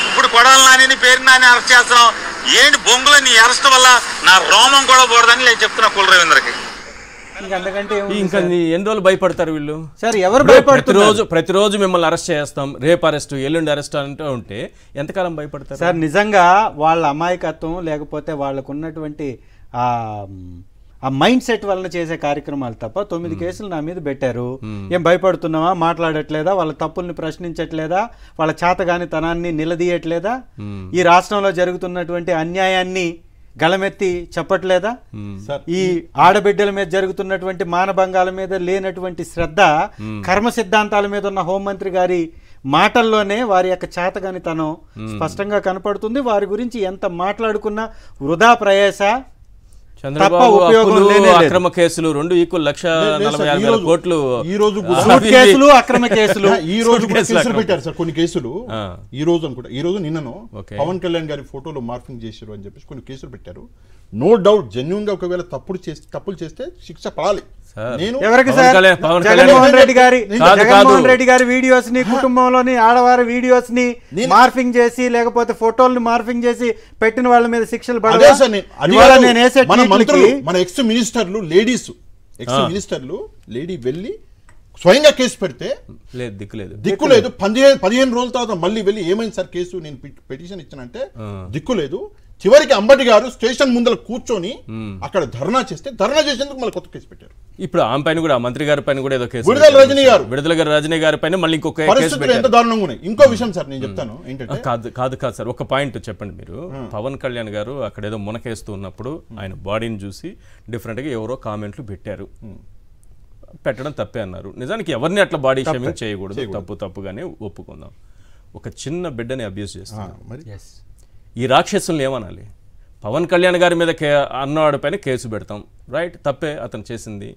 ఇప్పుడు కొడాలి నాని పేర్ని నాని అరెస్ట్ చేస్తున్నావు. ఏంటి బొంగులో నీ అరెస్ట్ వల్ల నా రోమం కూడా పోడదని నేను చెప్తున్నా కుల రవీంద్రకి. ఇంకా ఎన్ని రోజులు భయపడతారు వీళ్ళు సార్? ఎవరు ప్రతిరోజు మిమ్మల్ని అరెస్ట్ చేస్తాం, రేపు అరెస్ట్, ఎల్లుండి అరెస్ట్ అంటూ ఉంటే ఎంతకాలం భయపడతారు సార్? నిజంగా వాళ్ళ అమాయకత్వం లేకపోతే వాళ్ళకు ఉన్నటువంటి ఆ మైండ్ సెట్ వలన చేసే కార్యక్రమాలు తప్ప 9 కేసులు నా మీద పెట్టారు. ఏం భయపడుతున్నావా? మాట్లాడట్లేదా? వాళ్ళ తప్పుల్ని ప్రశ్నించట్లేదా? వాళ్ళ చేతగాని తనాన్ని నిలదీయట్లేదా? ఈ రాష్ట్రంలో జరుగుతున్నటువంటి అన్యాయాన్ని గళమెత్తి చెప్పట్లేదా? సార్ ఈ ఆడబిడ్డల మీద జరుగుతున్నటువంటి మానభంగాల మీద లేనటువంటి శ్రద్ధ, కర్మ సిద్ధాంతాల మీద ఉన్న హోంమంత్రి గారి మాటల్లోనే వారి యొక్క చేతగానితనం స్పష్టంగా కనపడుతుంది. వారి గురించి ఎంత మాట్లాడుకున్నా వృధా ప్రయాస, చంద్రబాబు అప్పులు, అక్రమ కేసులు 2 ఈక్వల్ 1,40,000 కోట్లు. ఈ రోజు కేసులు, అక్రమ కేసులు, ఈ రోజు కేసులు పెట్టారు సార్, కొన్ని కేసులు ఈ రోజు అనుకుంటా, ఈ రోజు నిన్నను పవన్ కళ్యాణ్ గారి ఫోటోలో మార్ఫింగ్ చేశారు అని చెప్పేసి కొన్ని కేసులు పెట్టారు. నో డౌట్ జెన్యూన్ గా ఒకవేళ తప్పులు చేస్తే శిక్ష పడాలి. ఎవరికి సార్? జగన్మోహన్ రెడ్డి గారి వీడియోస్ ని, కుటుంబంలోని ఆడవారి వీడియోస్ ని మార్ఫింగ్ చేసి లేకపోతే ఫోటోల్ని మార్ఫింగ్ చేసి పెట్టిన వాళ్ళ మీద శిక్షలు పడాలి. మన ఎక్స్ మినిస్టర్లు లేడీ వెళ్ళి స్వయంగా కేసు పెడితే దిక్కు లేదు. 15 రోజుల తర్వాత మళ్ళీ వెళ్ళి ఏమైంది సార్ కేసు, నేను పిటిషన్ ఇచ్చానంటే దిక్కు లేదు. చివరికి అంబటి గారు స్టేషన్ ముందర కూర్చొని అక్కడ ధర్నా చేసేందుకు మళ్ళీ కొత్త కేసు పెట్టారు. ఇప్పుడు ఆమె పైన కూడా, మంత్రి గారి పైన కూడా ఏదో కేసు, విడుదల రజనీ గారి పైన మళ్ళీ ఇంకొక పరిస్థితులు ఎంత దారుణంగా ఉన్నాయి. ఇంకో విషయం సార్ నేను చెప్తాను ఏంటంటే, కాదు సార్, ఒక పాయింట్ చెప్పండి మీరు. పవన్ కళ్యాణ్ గారు అక్కడ ఏదో మునకేస్తూ ఉన్నప్పుడు ఆయన బాడీని చూసి డిఫరెంట్ గా ఎవరో కామెంట్లు పెట్టారు. పెట్టడం తప్పే అన్నారు. నిజానికి ఎవరిని అట్లా బాడీ షేమింగ్ చేయకూడదు, తప్పుగానే ఒప్పుకుందాం. ఒక చిన్న బిడ్డని అబ్యూస్ చేస్తున్నారు. ఈ రాక్షసుల్ని ఏమనాలి? పవన్ కళ్యాణ్ గారి మీద అన్నవాడి పైన కేసు పెడతాం, రైట్, తప్పే అతను చేసింది.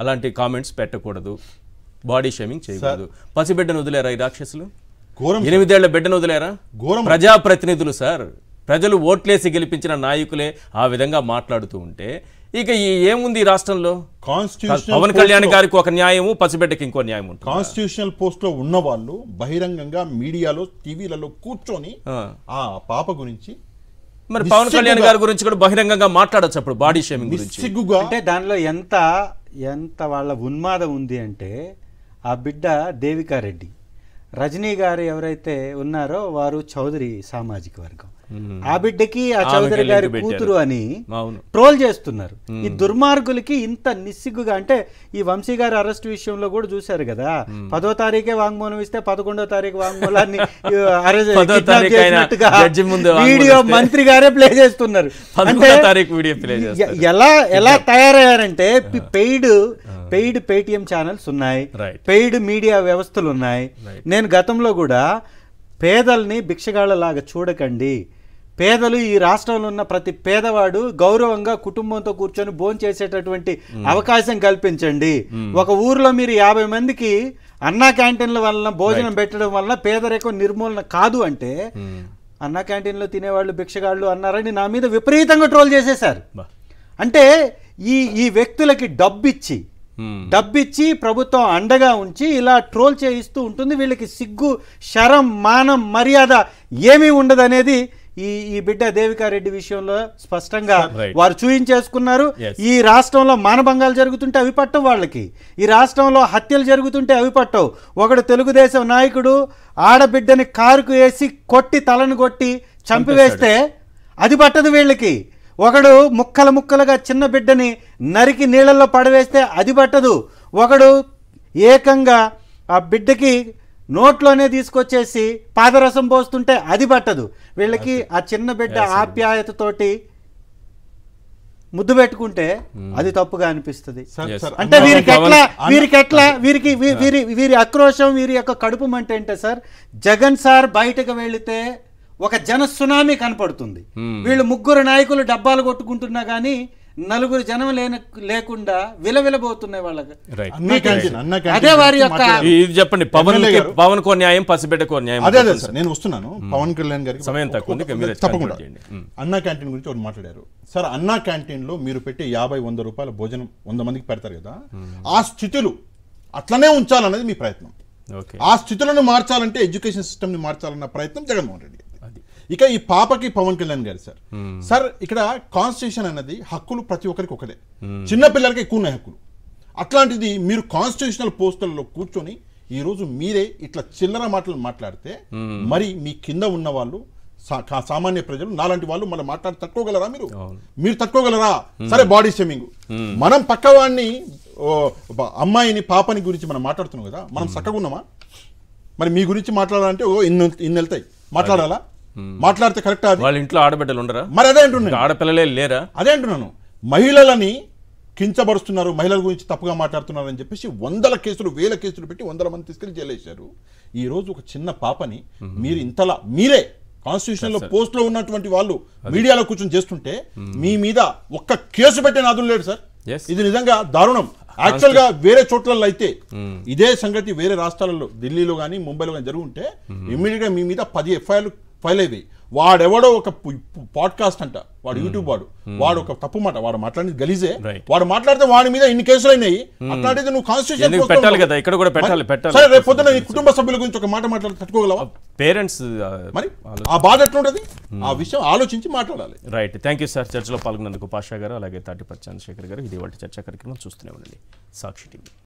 అలాంటి కామెంట్స్ పెట్టకూడదు, బాడీ షేమింగ్ చేయకూడదు. పసిబిడ్డను వదిలేరా ఈ రాక్షసులు? 8 ఏళ్ల బిడ్డను వదిలేరా? ప్రజాప్రతినిధులు సార్, ప్రజలు ఓట్లేసి గెలిపించిన నాయకులే ఆ విధంగా మాట్లాడుతూ ఉంటే ఇక ఏముంది ఈ రాష్ట్రంలో? పవన్ కళ్యాణ్ గారికి ఒక న్యాయము, పసిబిడ్డకి ఇంకో న్యాయం ఉంటుంది. కాన్స్టిట్యూషనల్ పోస్ట్ లో ఉన్న వాళ్ళు బహిరంగంగా మీడియాలో, టీవీలలో కూర్చొని ఆ పాప గురించి, మరి పవన్ కళ్యాణ్ గారి గురించి కూడా బహిరంగంగా మాట్లాడచ్చు అప్పుడు బాడీ షేమింగ్ గురించి. అంటే దానిలో ఎంత వాళ్ళ ఉన్మాదం ఉంది అంటే, ఆ బిడ్డ దేవికారెడ్డి, రజనీ గారు ఎవరైతే ఉన్నారో వారు చౌదరి సామాజిక వర్గం. ఆ బిడ్డకి ఆ చౌదరి గారి కూతురు అని ట్రోల్ చేస్తున్నారు. ఈ దుర్మార్గులకి ఇంత నిస్సిగ్గుగా, అంటే ఈ వంశీ గారి అరెస్ట్ విషయంలో కూడా చూశారు కదా, 10వ తారీఖే వాంగ్మూలం ఇస్తే 11వ తారీఖు వాంగ్మూలాన్ని వీడియో మంత్రి గారే ప్లే చేస్తున్నారు. అంటే ఎలా తయారయ్యారంటే, పెయిడ్ పేటిఎం ఛానల్స్ ఉన్నాయి, పెయిడ్ మీడియా వ్యవస్థలు ఉన్నాయి. నేను గతంలో కూడా పేదల్ని భిక్షగాళ్ళలాగా చూడకండి, పేదలు ఈ రాష్ట్రంలో ఉన్న ప్రతి పేదవాడు గౌరవంగా కుటుంబంతో కూర్చొని భోంచేసేటటువంటి అవకాశం కల్పించండి. ఒక ఊర్లో మీరు 50 మందికి అన్నా క్యాంటీన్ల వలన భోజనం పెట్టడం వలన పేదరికం నిర్మూలన కాదు అంటే, అన్నా క్యాంటీన్లో తినేవాళ్ళు భిక్షగాళ్ళు అన్నారని నా మీద విపరీతంగా ట్రోల్ చేసేశారు. అంటే ఈ వ్యక్తులకి డబ్బిచ్చి ప్రభుత్వం అండగా ఉంచి ఇలా ట్రోల్ చేయిస్తూ ఉంటుంది. వీళ్ళకి సిగ్గు, శరం, మానం, మర్యాద ఏమీ ఉండదు అనేది ఈ బిడ్డ దేవికారెడ్డి విషయంలో స్పష్టంగా వారు చూయించేసుకున్నారు. ఈ రాష్ట్రంలో మానభంగాలు జరుగుతుంటే అవి పట్టవు వాళ్ళకి, ఈ రాష్ట్రంలో హత్యలు జరుగుతుంటే అవి పట్టవు. ఒకడు తెలుగుదేశం నాయకుడు ఆడబిడ్డని కారుకు వేసి తలను కొట్టి చంపివేస్తే అది పట్టదు వీళ్ళకి. ఒకడు ముక్కలుగా చిన్న బిడ్డని నరికి నీళ్ళల్లో పడవేస్తే అది పట్టదు. ఒకడు ఏకంగా ఆ బిడ్డకి నోట్లోనే తీసుకొచ్చేసి పాదరసం పోస్తుంటే అది పట్టదు వీళ్ళకి. ఆ చిన్న బిడ్డ ఆప్యాయతతోటి ముద్దు పెట్టుకుంటే అది తప్పుగా అనిపిస్తుంది. అంటే వీరి ఆక్రోశం, వీరి యొక్క కడుపు మంట ఏంటే సార్, జగన్ సార్ బయటకు వెళితే ఒక జన సునామీ కనపడుతుంది. వీళ్ళు 3 నాయకులు డబ్బాలు కొట్టుకుంటున్నా కానీ 4 జనం లేకుండా విలవిలబోతున్నాయి వాళ్ళకి. అదే వారి యొక్క చెప్పండి. పవన్ కో న్యాయం, పసిబిడ్డకో న్యాయం. అదే సార్ నేను వస్తున్నాను. పవన్ కళ్యాణ్ గారికి సమయం తక్కువ, తప్పకుండా అన్నా క్యాంటీన్ గురించి ఒకటి మాట్లాడారు సార్. అన్నా క్యాంటీన్ లో మీరు పెట్టే 50-100 రూపాయల భోజనం 100 మందికి పెడతారు కదా, ఆ స్థితులు అట్లనే ఉంచాలనేది మీ ప్రయత్నం. ఆ స్థితులను మార్చాలంటే ఎడ్యుకేషన్ సిస్టమ్ ని మార్చాలన్న ప్రయత్నం జగన్మోహన్ రెడ్డి. ఇక ఈ పాపకి పవన్ కళ్యాణ్ గారు సార్ ఇక్కడ కాన్స్టిట్యూషన్ అనేది హక్కులు ప్రతి ఒక్కరికి ఒకటే, చిన్న పిల్లలకి ఎక్కువ ఉన్నాయి హక్కులు. అట్లాంటిది మీరు కాన్స్టిట్యూషనల్ పోస్టులలో కూర్చొని ఈ రోజు మీరే ఇట్లా చిల్లర మాటలు మాట్లాడితే మరి మీ కింద ఉన్న వాళ్ళు సామాన్య ప్రజలు నాలాంటి వాళ్ళు మళ్ళీ తట్టుకోగలరా? మీరు తట్టుకోగలరా? సరే బాడీ షేమింగ్, మనం పక్కవాడిని అమ్మాయిని పాపని గురించి మనం మాట్లాడుతున్నాం కదా, మనం చక్కగా ఉన్నామా? మరి మీ గురించి మాట్లాడాలంటే ఇన్ని వెళ్తాయి, మాట్లాడాలా? మాట్లాడితే కరెక్టా అది? వాళ్ళ ఇంట్లో ఆడబిడ్డలు ఉండరా? మరి అదే అంటున్నాను, ఆడపిల్లలే లేరా? అదే అంటున్నాను. మహిళలని కించబరుస్తున్నారు, మహిళల గురించి తప్పుగా మాట్లాడుతున్నారు అని చెప్పేసి 100 కేసులు 1000 కేసులు పెట్టి 100 మంది తీసుకెళ్లి జైలేశారు. ఈ రోజు ఒక చిన్న పాపని మీరు ఇంతలా మీరే కాన్స్టిట్యూషన్ లో పోస్ట్ లో ఉన్నటువంటి వాళ్ళు మీడియాలో కూర్చొని చేస్తుంటే మీ మీద ఒక్క కేసు పెట్టే నాదులు లేడు సార్. ఇది నిజంగా దారుణం. యాక్చువల్ గా వేరే చోట్లలో అయితే ఇదే సంగతి వేరే రాష్ట్రాలలో ఢిల్లీలో కానీ ముంబైలో కానీ జరుగుంటే ఇమ్మీడియట్ గా మీ మీద 10 ఎఫ్ఐఆర్లు ఫైల్ అయ్యాయి. వాడెవడో ఒక పాడ్కాస్ట్ అంట, వాడు యూట్యూబ్ వాడు ఒక తప్పు మాట వాడు మాట్లాడింది గలీజే, వాడు మాట్లాడితే వాడి మీద ఇన్ని కేసులు అయినాయి. అట్లాంటిది నువ్వు కాన్స్టిట్యూషన్ పెట్టాలి కదా, ఇక్కడ కూడా పెట్టాలి. సరే రేపు పొద్దున నీ కుటుంబ సభ్యుల గురించి ఒక మాట మాట్లాడి తట్టుకోగలవా? పేరెంట్స్ మరి ఆ బాధ ఎట్లుంటది? ఆ విషయం ఆలోచించి మాట్లాడాలి. Right, thank you sir. చర్చలో పాల్గొన్నందుకు పాషా గారు, అలాగే తాటిపర్తి చంద్రశేఖర్ గారు. ఇది వాళ్ళ చర్చా కార్యక్రమం చూస్తూనే ఉండండి సాక్షి టీవీ.